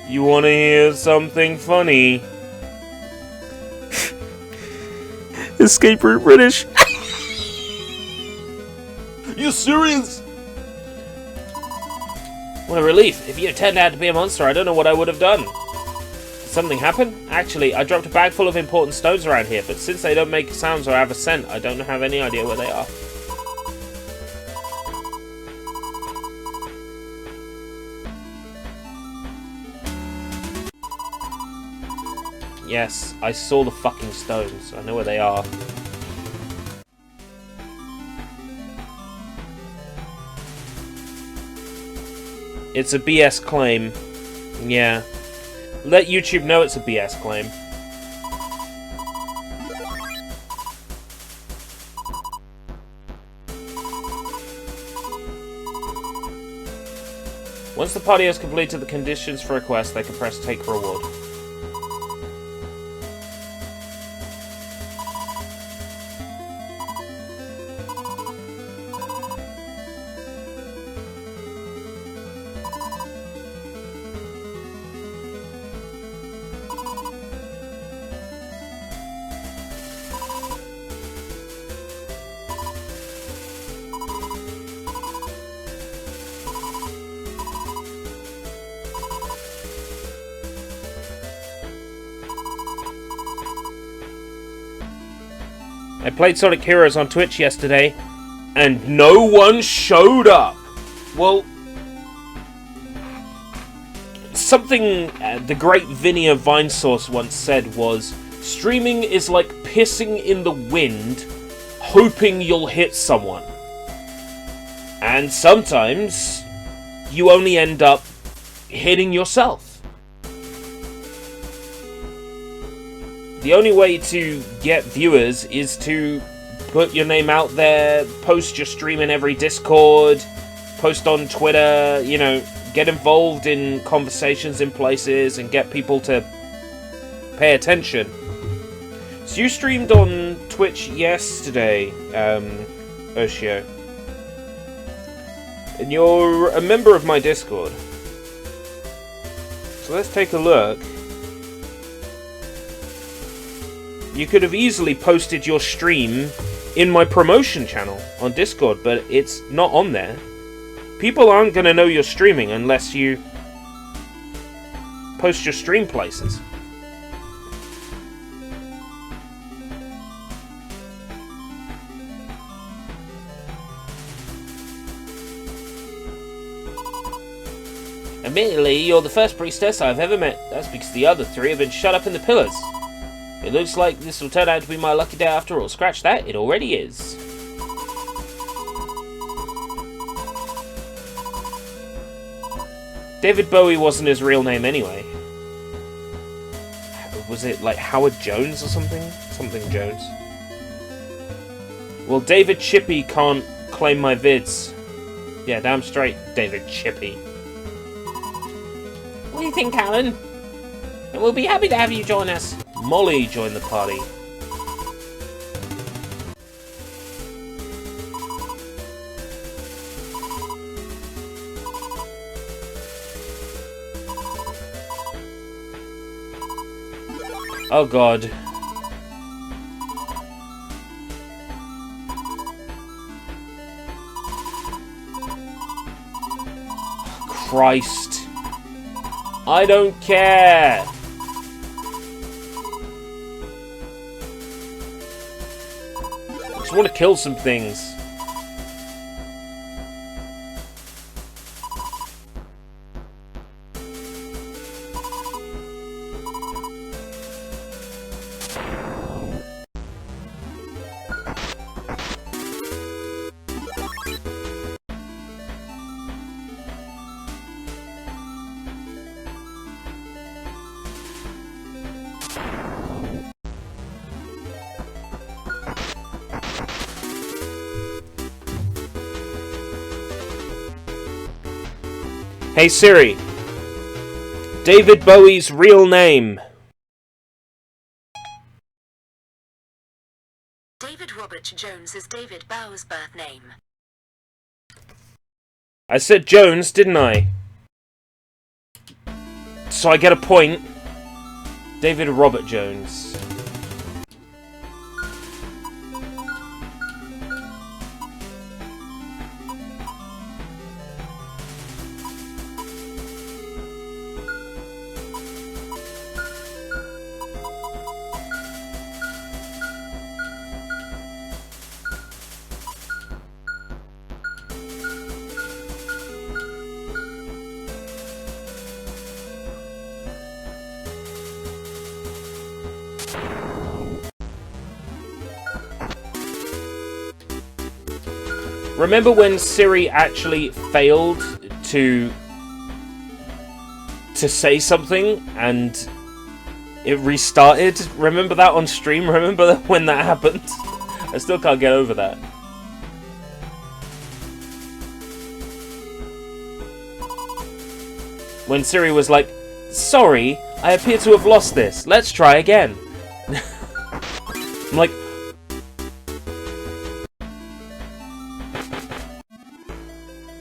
You want to hear something funny? Escape Route British. You serious? What a relief. If you had turned out to be a monster, I don't know what I would have done. Did something happen? Actually, I dropped a bag full of important stones around here, but since they don't make sounds or have a scent, I don't have any idea where they are. Yes, I saw the fucking stones. I know where they are. It's a BS claim. Yeah. Let YouTube know it's a BS claim. Once the party has completed the conditions for a quest, they can press Take Reward. I played Sonic Heroes on Twitch yesterday, and no one showed up. Well, something the great Vinia Vinesource once said was, streaming is like pissing in the wind, hoping you'll hit someone. And sometimes, you only end up hitting yourself. The only way to get viewers is to put your name out there, post your stream in every Discord, post on Twitter, you know, get involved in conversations in places and get people to pay attention. So you streamed on Twitch yesterday, Oshio. And you're a member of my Discord. So let's take a look. You could have easily posted your stream in my promotion channel on Discord, but it's not on there. People aren't going to know you're streaming unless you post your stream places. Admittedly, you're the first priestess I've ever met. That's because the other three have been shut up in the pillars. It looks like this will turn out to be my lucky day after all. Scratch that, it already is. David Bowie wasn't his real name anyway. Was it like Howard Jones or something? Something Jones. Well, David Chippy can't claim my vids. Yeah, damn straight, David Chippy. What do you think, Alan? And we'll be happy to have you join us. Molly joined the party. Oh god. Christ. I don't care. I just want to kill some things. Hey Siri, David Bowie's real name. David Robert Robert Jones as David Bowers' birth name. I said Jones, didn't I? So I get a point. David Robert Jones. Remember when Siri actually failed to say something and it restarted? Remember that on stream? Remember when that happened? I still can't get over that. When Siri was like, "Sorry, I appear to have lost this. Let's try again." I'm like,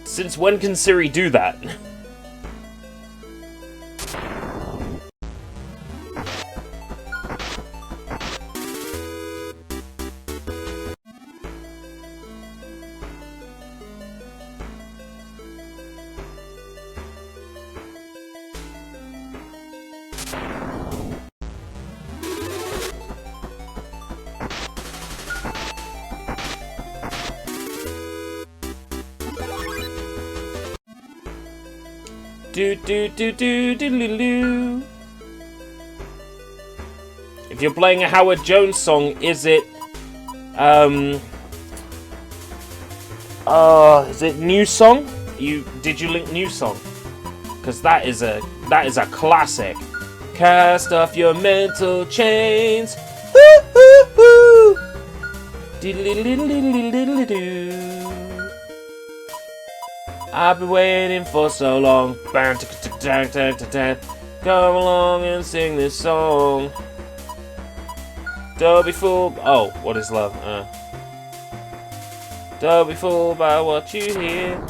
since when can Siri do that? Do do do do do do do. If you're playing a Howard Jones song, is it is it New Song? Did you link New Song? Because that is a classic. Cast off your mental chains. Woo hoo hoo. Diddle-diddle-diddle-diddle-diddle-doo. I've been waiting for so long. Come along and sing this song. Don't be fooled. Oh, what is love? Don't be fooled by what you hear.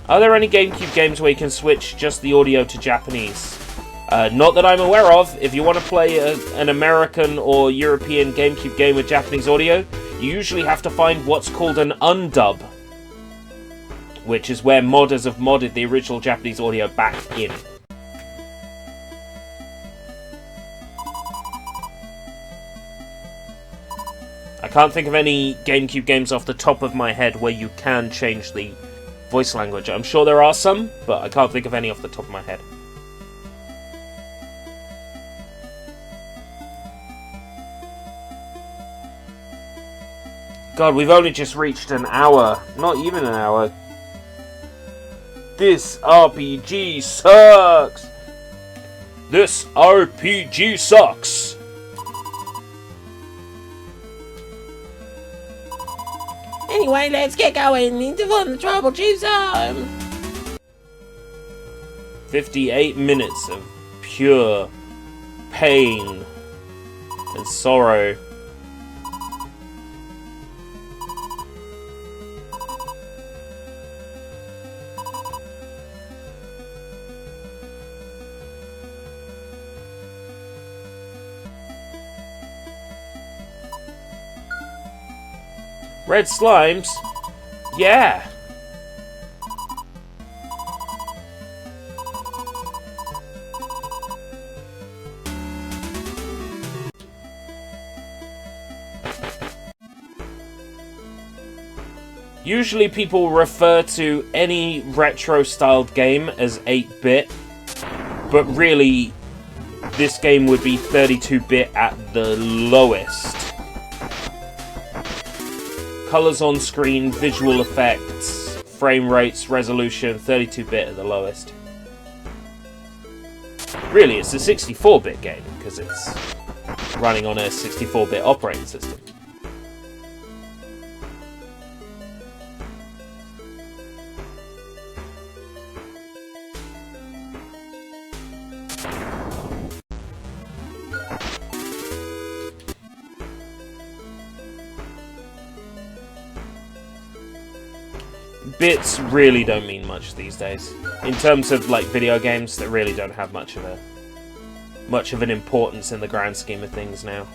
Are there any GameCube games where you can switch just the audio to Japanese? Not that I'm aware of. If you want to play an American or European GameCube game with Japanese audio, you usually have to find what's called an undub, which is where modders have modded the original Japanese audio back in. I can't think of any GameCube games off the top of my head where you can change the voice language. I'm sure there are some, but I can't think of any off the top of my head. God, we've only just reached an hour. Not even an hour. This RPG sucks! This RPG sucks! Anyway, let's get going into the troubleshoot zone. 58 minutes of pure pain and sorrow. Red slimes? Yeah. Usually people refer to any retro-styled game as 8-bit, but really, this game would be 32-bit at the lowest. Colors on screen, visual effects, frame rates, resolution, 32-bit at the lowest. Really, it's a 64-bit game, because it's running on a 64-bit operating system. bits really don't mean much these days. In terms of like video games, they really don't have much of an importance in the grand scheme of things now.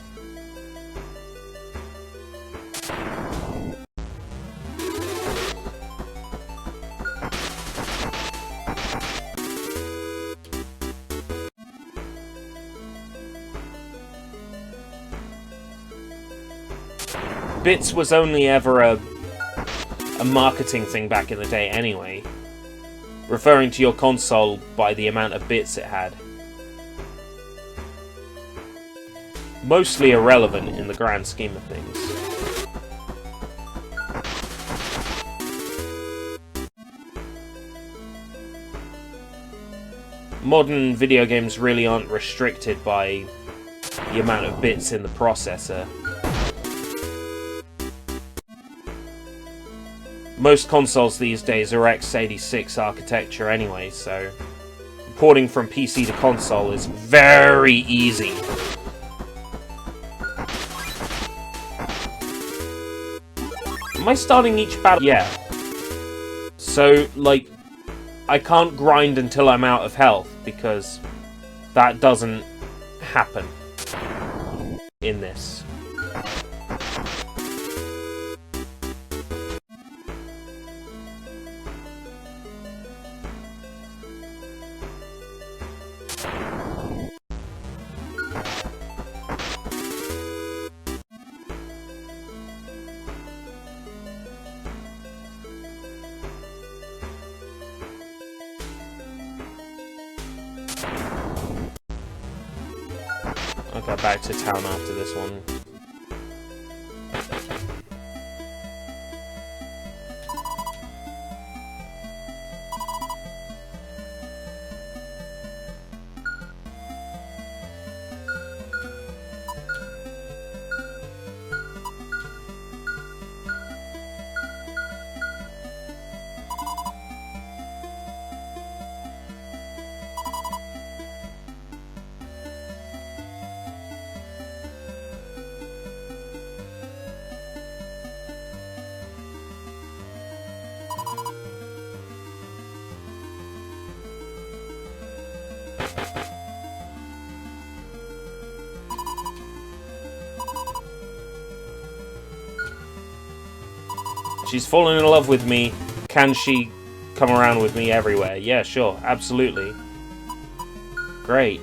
Bits was only ever a marketing thing back in the day anyway, referring to your console by the amount of bits it had. Mostly irrelevant in the grand scheme of things. Modern video games really aren't restricted by the amount of bits in the processor. Most consoles these days are x86 architecture anyway, so porting from PC to console is very easy. Am I starting each battle? Yeah. So, like, I can't grind until I'm out of health, because that doesn't happen in this. I'll go back to town after this one. She's fallen in love with me. Can she come around with me everywhere? Yeah, sure. Absolutely. Great.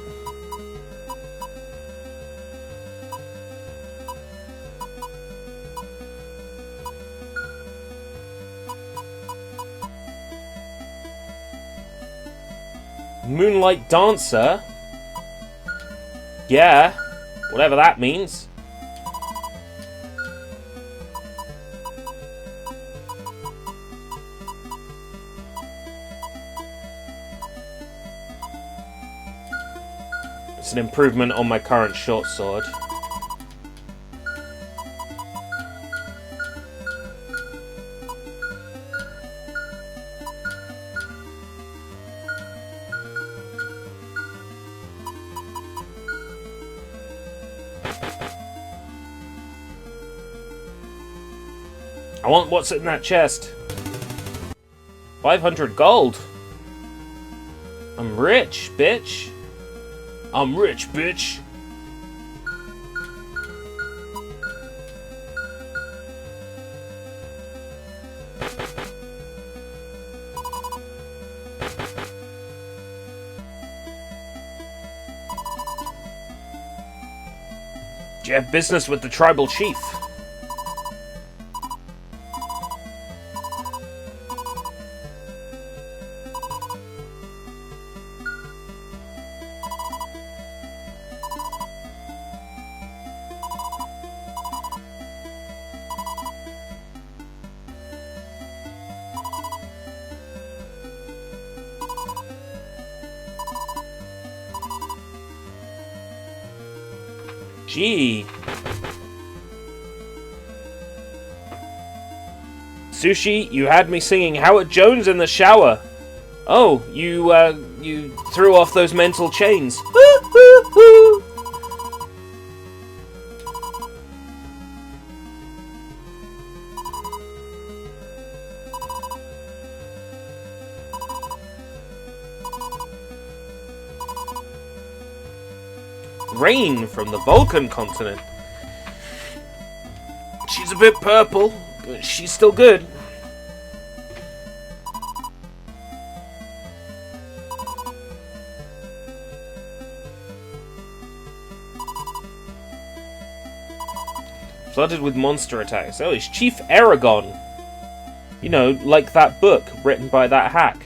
Moonlight Dancer? Yeah. Whatever that means. It's an improvement on my current short sword. I want what's in that chest. 500 gold. I'm rich, bitch. I'm rich, bitch. Do you have business with the tribal chief? Gee. Sushi, you had me singing Howard Jones in the shower. Oh, you threw off those mental chains. Rain from the Vulcan continent. She's a bit purple, but she's still good. Flooded with monster attacks. Oh, it's Chief Aragon. You know, like that book written by that hack.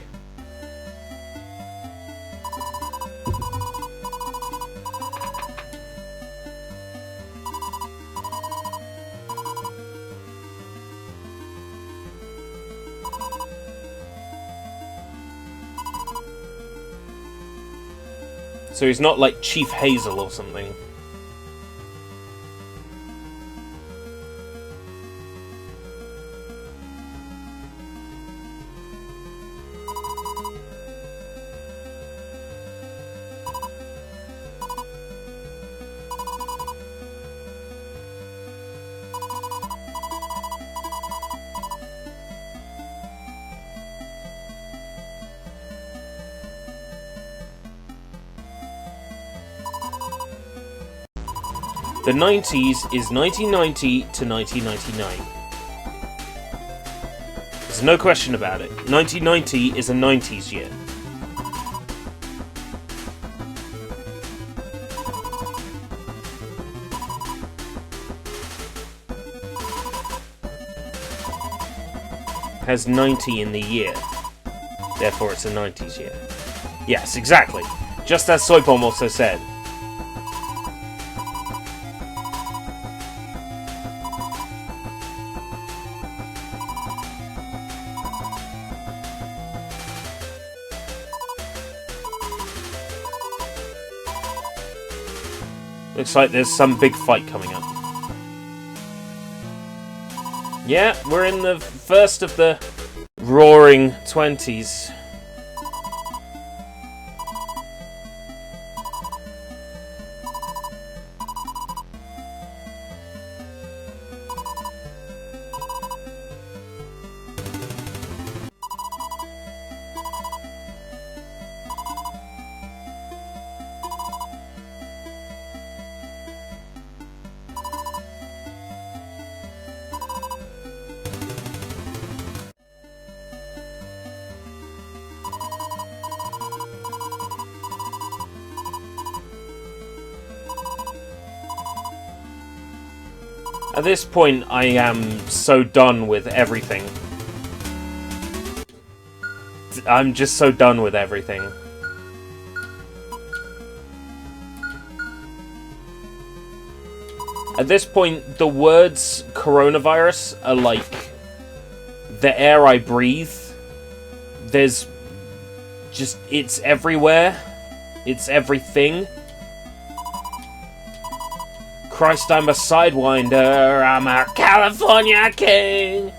So he's not like Chief Hazel or something. The 90s is 1990 to 1999. There's no question about it. 1990 is a 90s year. Has 90 in the year. Therefore it's a 90s year. Yes, exactly. Just as Soipom also said. Looks like there's some big fight coming up. Yeah, we're in the first of the roaring 20s. At this point, I am so done with everything. I'm just so done with everything. At this point, the words coronavirus are like the air I breathe. There's just, it's everywhere. It's everything. Christ, I'm a sidewinder. I'm a California king.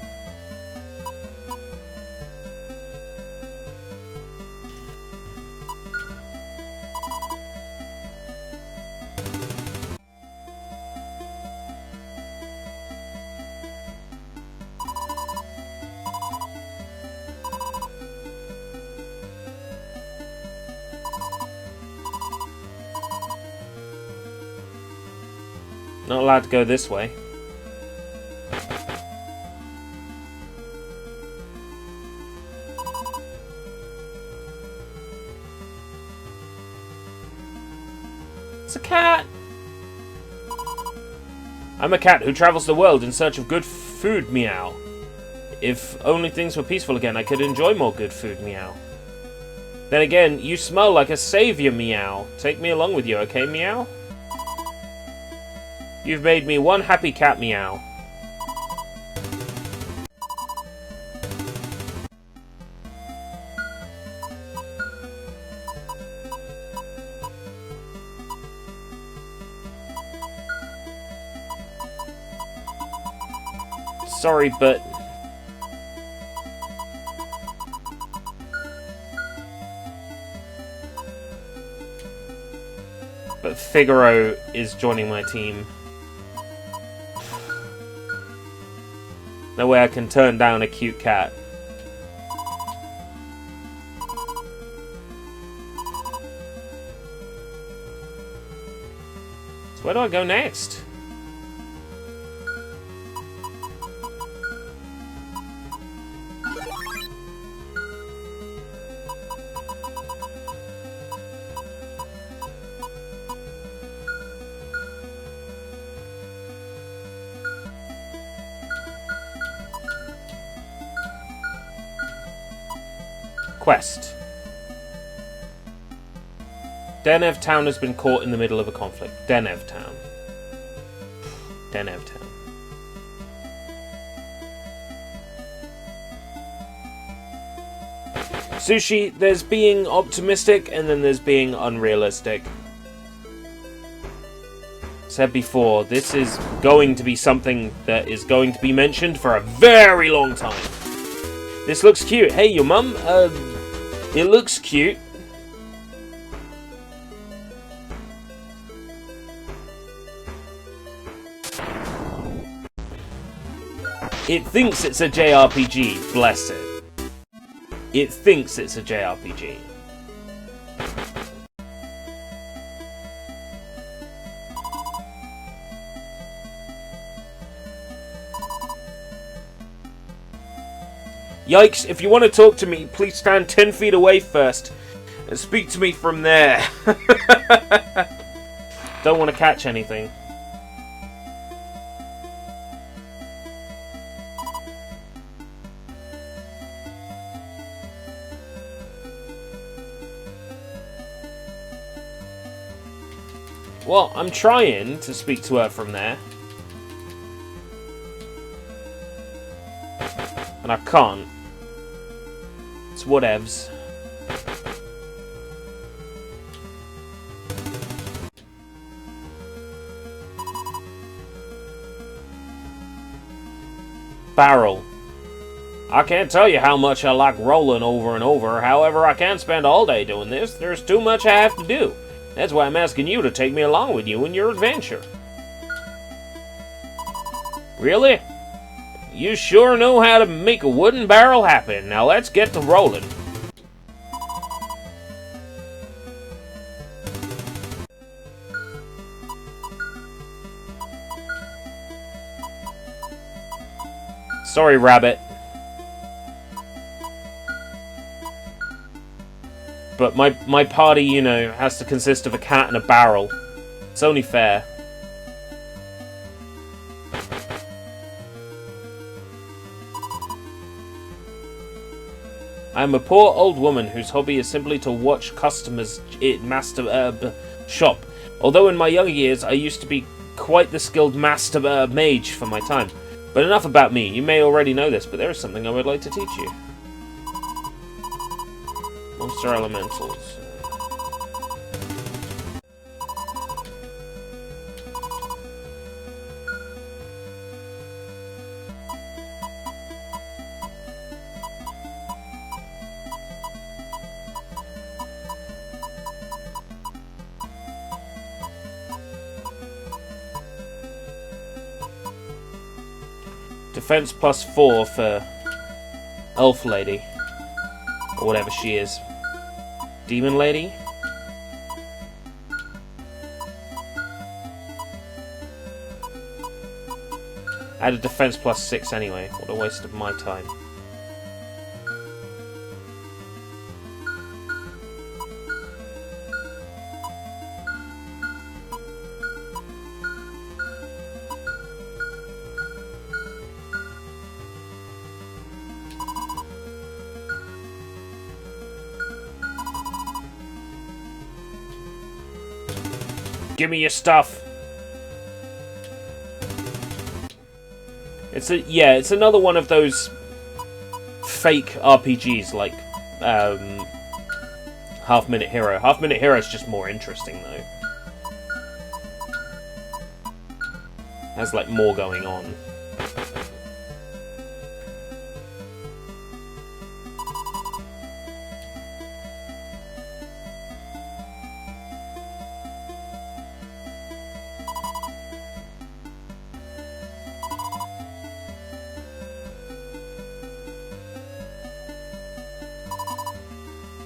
Not allowed to go this way. It's a cat! I'm a cat who travels the world in search of good food, meow. If only things were peaceful again, I could enjoy more good food, meow. Then again, you smell like a savior, meow. Take me along with you, okay, meow? You've made me one happy cat, meow. Sorry, but... But Figaro is joining my team. No way I can turn down a cute cat. So where do I go next? Quest. Denev Town has been caught in the middle of a conflict. Denev Town. Denev Town. Sushi, there's being optimistic and then there's being unrealistic. Said before, this is going to be something that is going to be mentioned for a very long time. This looks cute. Hey, your mum? It looks cute. It thinks it's a JRPG, bless it. It thinks it's a JRPG. Yikes, if you want to talk to me, please stand 10 feet away first and speak to me from there. Don't want to catch anything. Well, I'm trying to speak to her from there. And I can't. It's whatevs. Barrel. I can't tell you how much I like rolling over and over. However, I can't spend all day doing this. There's too much I have to do. That's why I'm asking you to take me along with you in your adventure. Really? You sure know how to make a wooden barrel happen. Now let's get to rolling. Sorry, rabbit. But my party, you know, has to consist of a cat and a barrel. It's only fair. I am a poor old woman whose hobby is simply to watch customers shop. Although in my younger years I used to be quite the skilled master mage for my time. But enough about me. You may already know this, but there is something I would like to teach you. Monster elementals. Defense +4 for Elf Lady. Or whatever she is. Demon Lady? I had a defense +6 anyway. What a waste of my time. Give me your stuff. It's another one of those fake RPGs like Half Minute Hero. Half Minute Hero is just more interesting though. Has like more going on.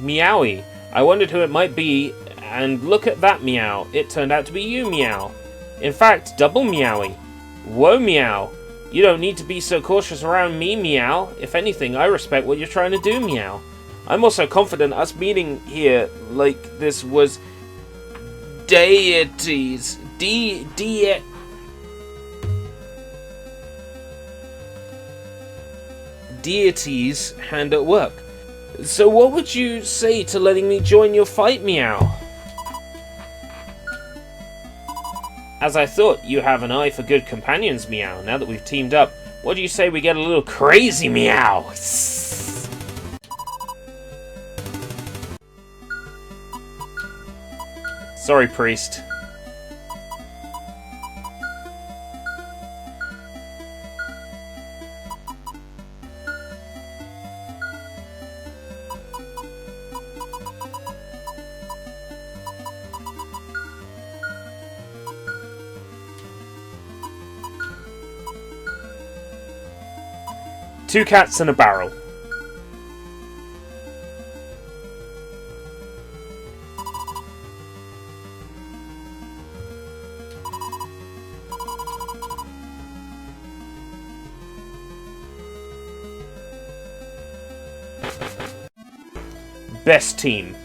Meowie. I wondered who it might be, and look at that, Meow. It turned out to be you, Meow. In fact, double meowing. Whoa, meow. You don't need to be so cautious around me, meow. If anything, I respect what you're trying to do, meow. I'm also confident us meeting here like this was deities. Deities hand at work. So what would you say to letting me join your fight, meow? As I thought, you have an eye for good companions, meow. Now that we've teamed up, what do you say we get a little crazy, meow? Sorry, priest. Two cats in a barrel. Best team.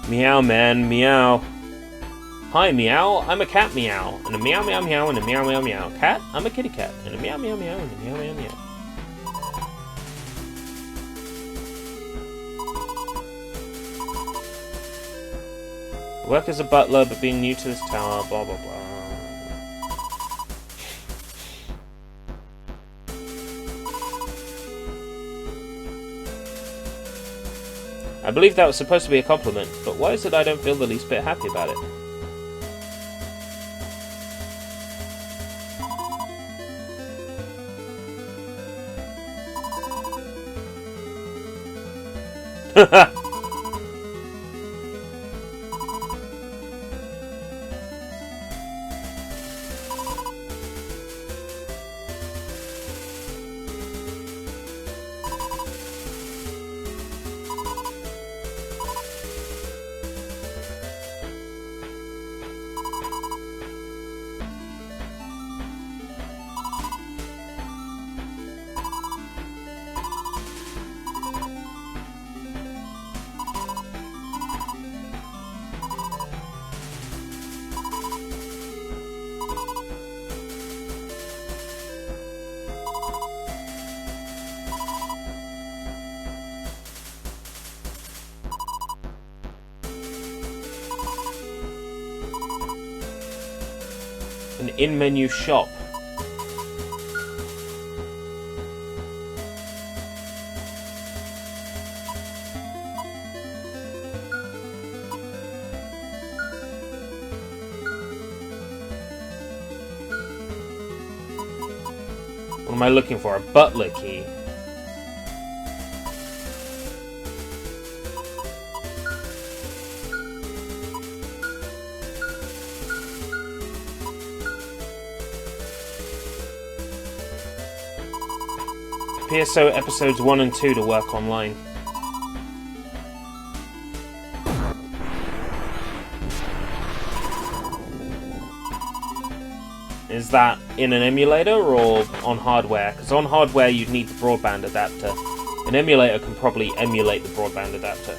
Meow, man, meow. Hi, meow, I'm a cat, meow. And a meow, meow, meow, and a meow, meow, meow. Cat, I'm a kitty cat. And a meow, meow, meow, and a meow, meow, meow. Work as a butler, but being new to this tower, blah, blah, blah. I believe that was supposed to be a compliment, but why is it I don't feel the least bit happy about it? Haha! An in-menu shop. What am I looking for? A butler key. PSO episodes 1 and 2 to work online. Is that in an emulator or on hardware? Because on hardware you'd need the broadband adapter. An emulator can probably emulate the broadband adapter.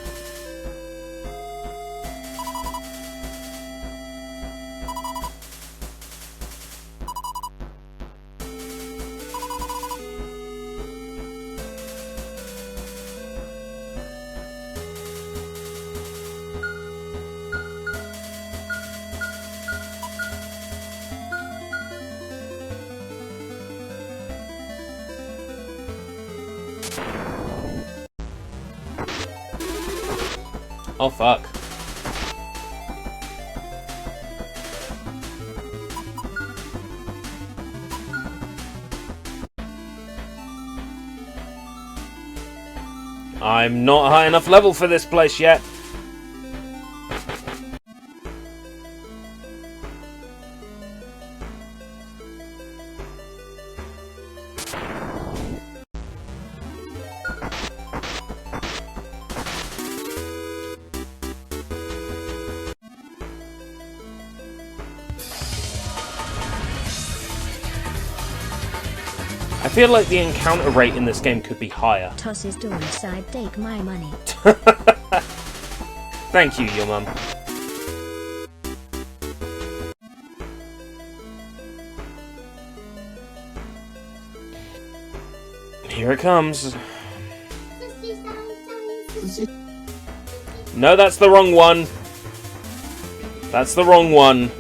Oh fuck. I'm not high enough level for this place yet. feel like the encounter rate in this game could be higher. Toss his door aside, take my money. Thank you, your mum. Here it comes. No, that's the wrong one. That's the wrong one.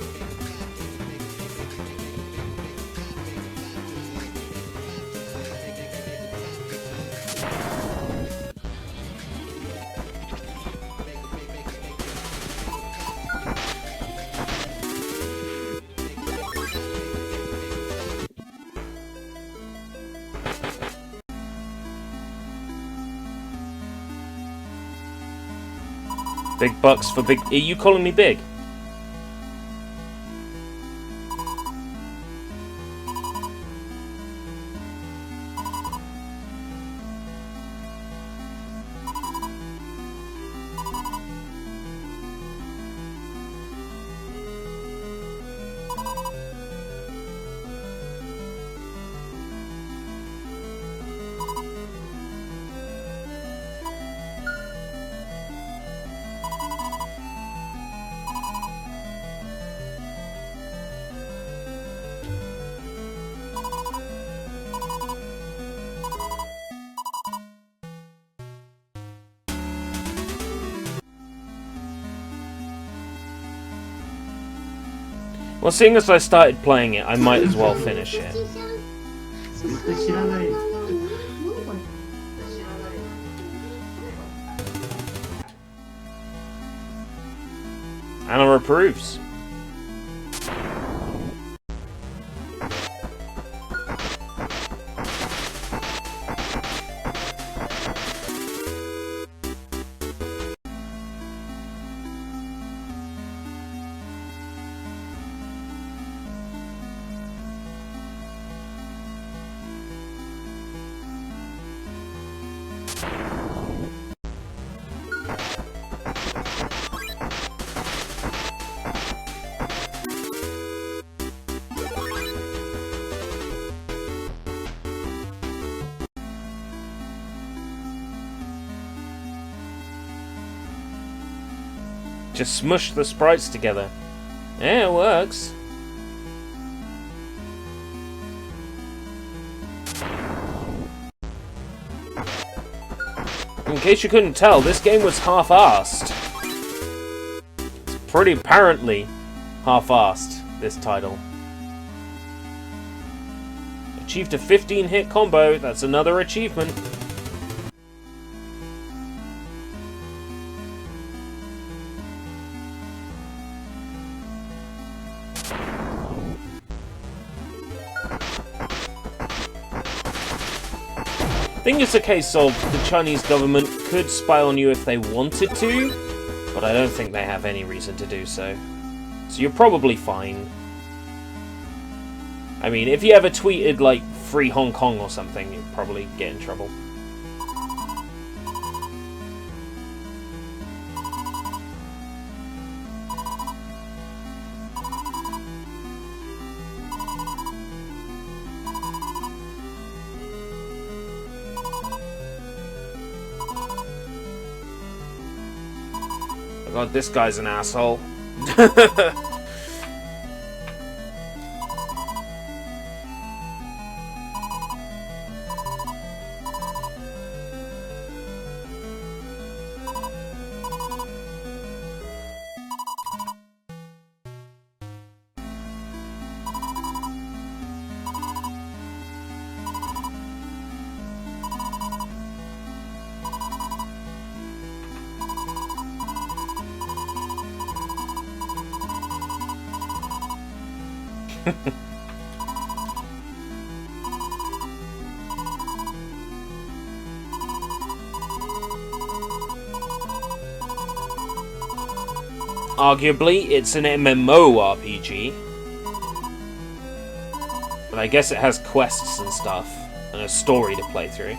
Big bucks for big... Are you calling me big? Well, seeing as I started playing it, I might as well finish it. Anna approves. Just smush the sprites together. Yeah, it works. In case you couldn't tell, this game was half-assed. It's pretty apparently half-assed, this title. Achieved a 15-hit combo, that's another achievement. I think it's a case of the Chinese government could spy on you if they wanted to, but I don't think they have any reason to do so. So you're probably fine. I mean, if you ever tweeted, like, Free Hong Kong or something, you'd probably get in trouble. God, this guy's an asshole. Arguably, it's an MMORPG. But I guess it has quests and stuff, and a story to play through.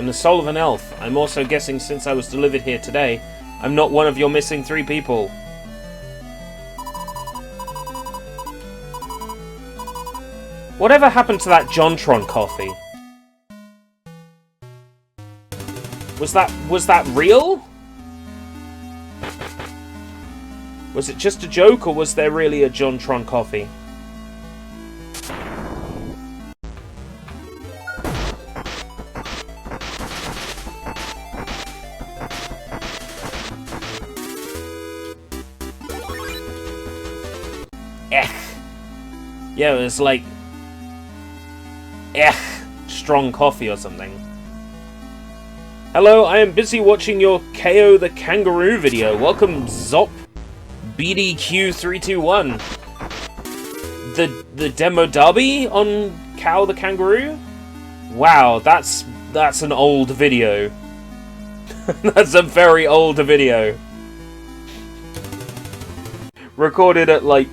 I'm the soul of an elf. I'm also guessing since I was delivered here today, I'm not one of your missing 3 people. Whatever happened to that Jontron coffee? Was that real? Was it just a joke, or was there really a Jontron coffee? Yeah, it was like strong coffee or something. Hello, I am busy watching your KO the Kangaroo video. Welcome, Zop BDQ321. The demo derby on Cow the Kangaroo? Wow, that's an old video. That's a very old video. Recorded at like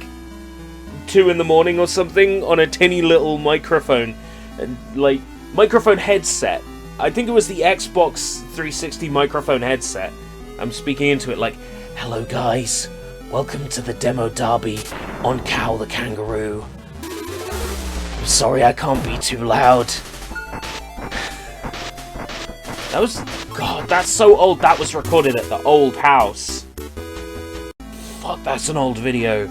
2 in the morning or something on a tinny little microphone, like microphone headset. I think it was the Xbox 360 microphone headset. I'm speaking into it like, "Hello guys, welcome to the demo derby on Cow the Kangaroo. I'm sorry I can't be too loud." That was, God, that's so old. That was recorded at the old house. Fuck, that's an old video.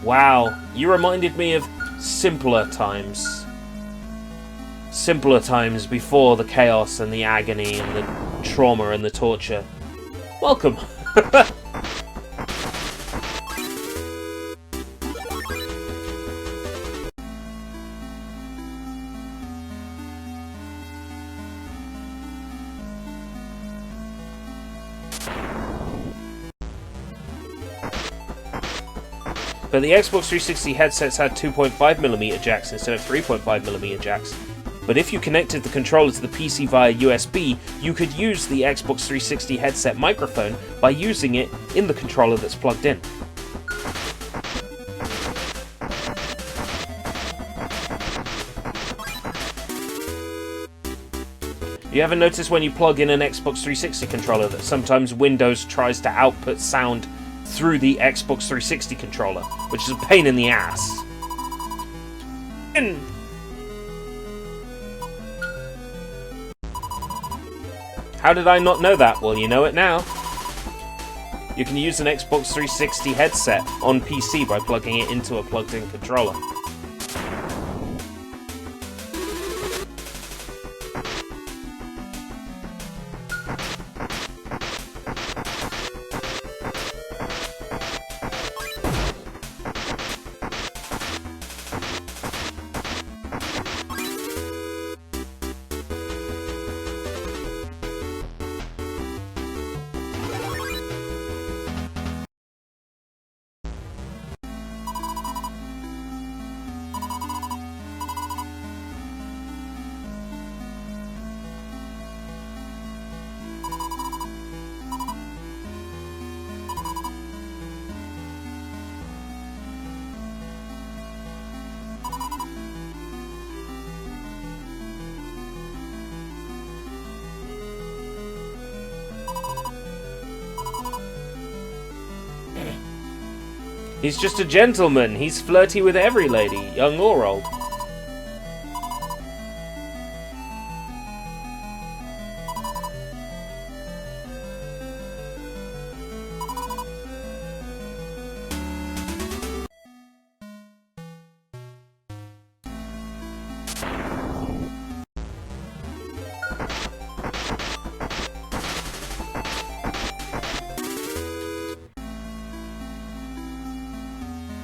Wow, you reminded me of simpler times. Simpler times before the chaos and the agony and the trauma and the torture. Welcome. But the Xbox 360 headsets had 2.5mm jacks instead of 3.5mm jacks. But if you connected the controller to the PC via USB, you could use the Xbox 360 headset microphone by using it in the controller that's plugged in. You ever notice when you plug in an Xbox 360 controller that sometimes Windows tries to output sound through the Xbox 360 controller, which is a pain in the ass? How did I not know that? Well, you know it now. You can use an Xbox 360 headset on PC by plugging it into a plugged-in controller. He's just a gentleman. He's flirty with every lady, young or old.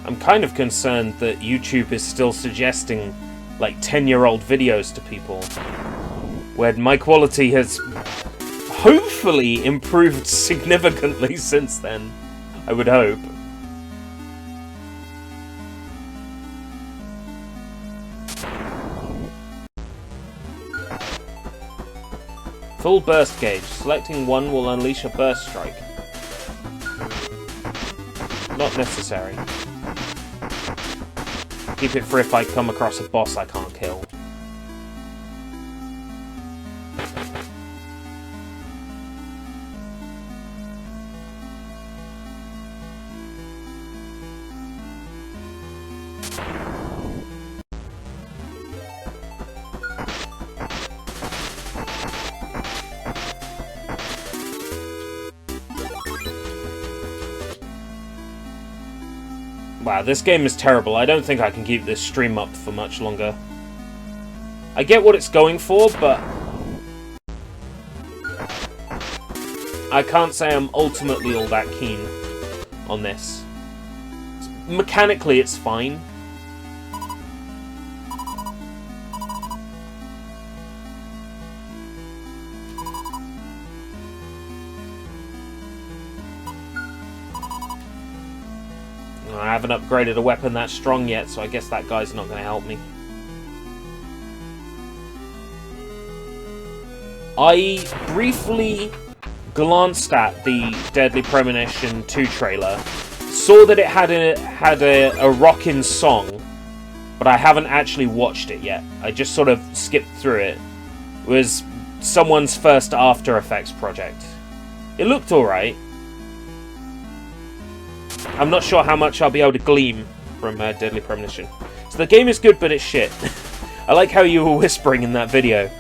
I'm kind of concerned that YouTube is still suggesting like 10-year-old videos to people, where my quality has hopefully improved significantly since then. I would hope. Full burst gauge. Selecting one will unleash a burst strike. Not necessary. Keep it for if I come across a boss I can't kill. Wow, this game is terrible. I don't think I can keep this stream up for much longer. I get what it's going for, but I can't say I'm ultimately all that keen on this. Mechanically, it's fine. I haven't upgraded a weapon that strong yet, so I guess that guy's not going to help me. I briefly glanced at the Deadly Premonition 2 trailer, saw that it had a rockin' song, but I haven't actually watched it yet. I just sort of skipped through it. It was someone's first After Effects project. It looked alright. I'm not sure how much I'll be able to glean from Deadly Premonition. So the game is good, but it's shit. I like how you were whispering in that video.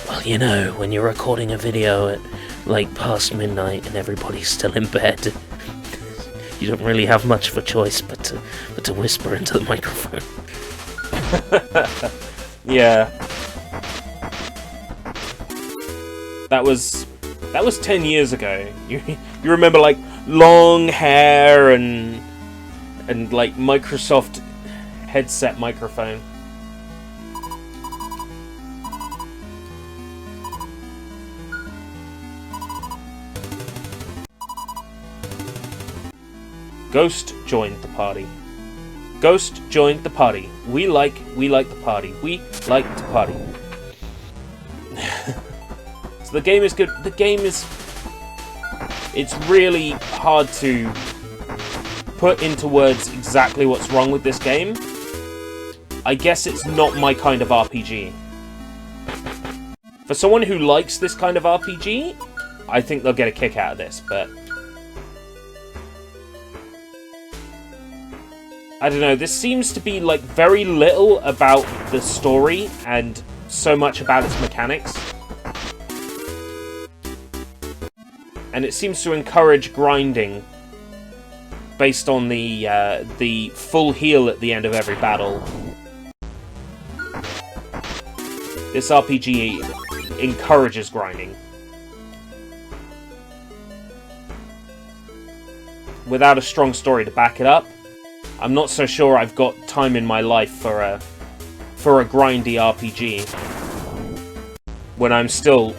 Well, you know, when you're recording a video at, like, past midnight and everybody's still in bed, you don't really have much of a choice but to whisper into the microphone. Yeah. That was 10 years ago. You remember, like, long hair and like Microsoft headset microphone. Ghost joined the party. Ghost joined the party. We like the party. We like to party. So the game is good. The game is... It's really hard to put into words exactly what's wrong with this game. I guess it's not my kind of RPG. For someone who likes this kind of RPG, I think they'll get a kick out of this, but... I don't know, this seems to be, like, very little about the story and so much about its mechanics. And it seems to encourage grinding based on the full heal at the end of every battle. This RPG encourages grinding. Without a strong story to back it up, I'm not so sure I've got time in my life for a grindy RPG. When I'm still...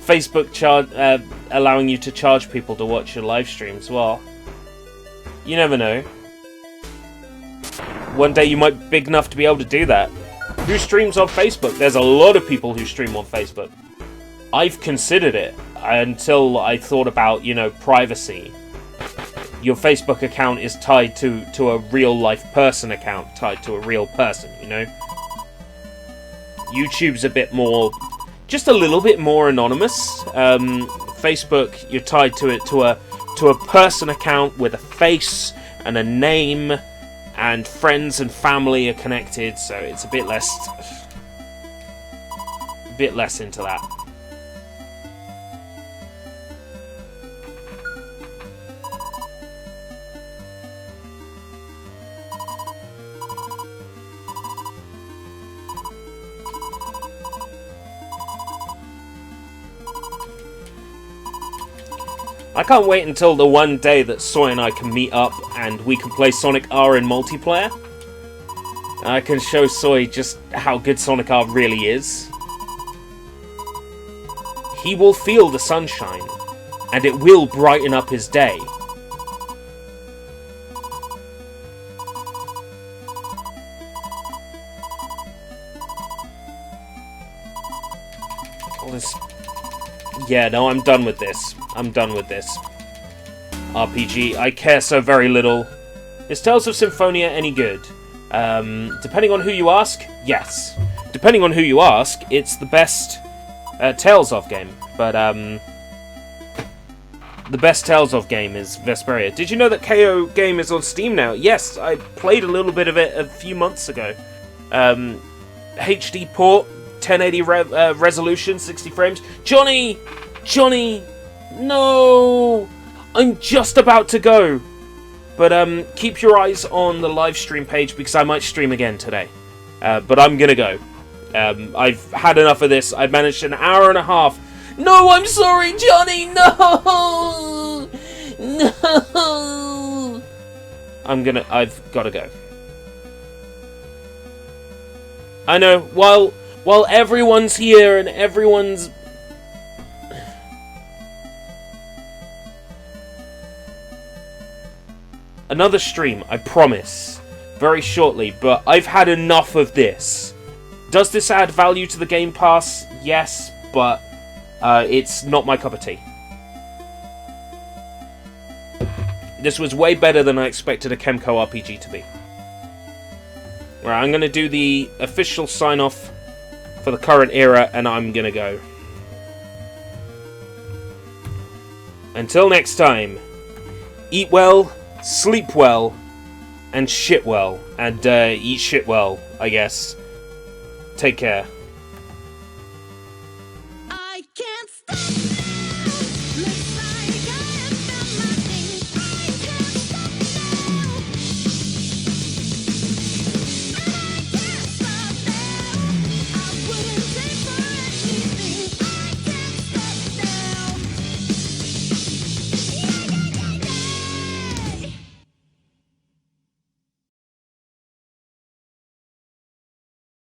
Facebook allowing you to charge people to watch your live streams. Well, you never know. One day you might be big enough to be able to do that. Who streams on Facebook? There's a lot of people who stream on Facebook. I've considered it until I thought about, you know, privacy. Your Facebook account is tied to a real-life person account, tied to a real person, you know? YouTube's a bit more... just a little bit more anonymous. Facebook, you're tied to it to a person account with a face and a name, and friends and family are connected, so it's a bit less into that. I can't wait until the one day that Soy and I can meet up and we can play Sonic R in multiplayer. I can show Soy just how good Sonic R really is. He will feel the sunshine, and it will brighten up his day. All this... Yeah, no, I'm done with this. I'm done with this. RPG. I care so very little. Is Tales of Symphonia any good? Depending on who you ask, yes. Depending on who you ask, it's the best Tales of game. But, the best Tales of game is Vesperia. Did you know that KO game is on Steam now? Yes, I played a little bit of it a few months ago. HD port, 1080 resolution, 60 frames. Johnny! No! I'm just about to go. But keep your eyes on the live stream page because I might stream again today. But I'm gonna go. I've had enough of this. I've managed an hour and a half. No, I'm sorry, Johnny! No! No! I've gotta go. I know, while everyone's here and everyone's... Another stream, I promise. Very shortly, but I've had enough of this. Does this add value to the Game Pass? Yes, but it's not my cup of tea. This was way better than I expected a Kemco RPG to be. Right, I'm going to do the official sign-off for the current era, and I'm going to go. Until next time, eat well, sleep well, and shit well. And eat shit well, I guess. Take care.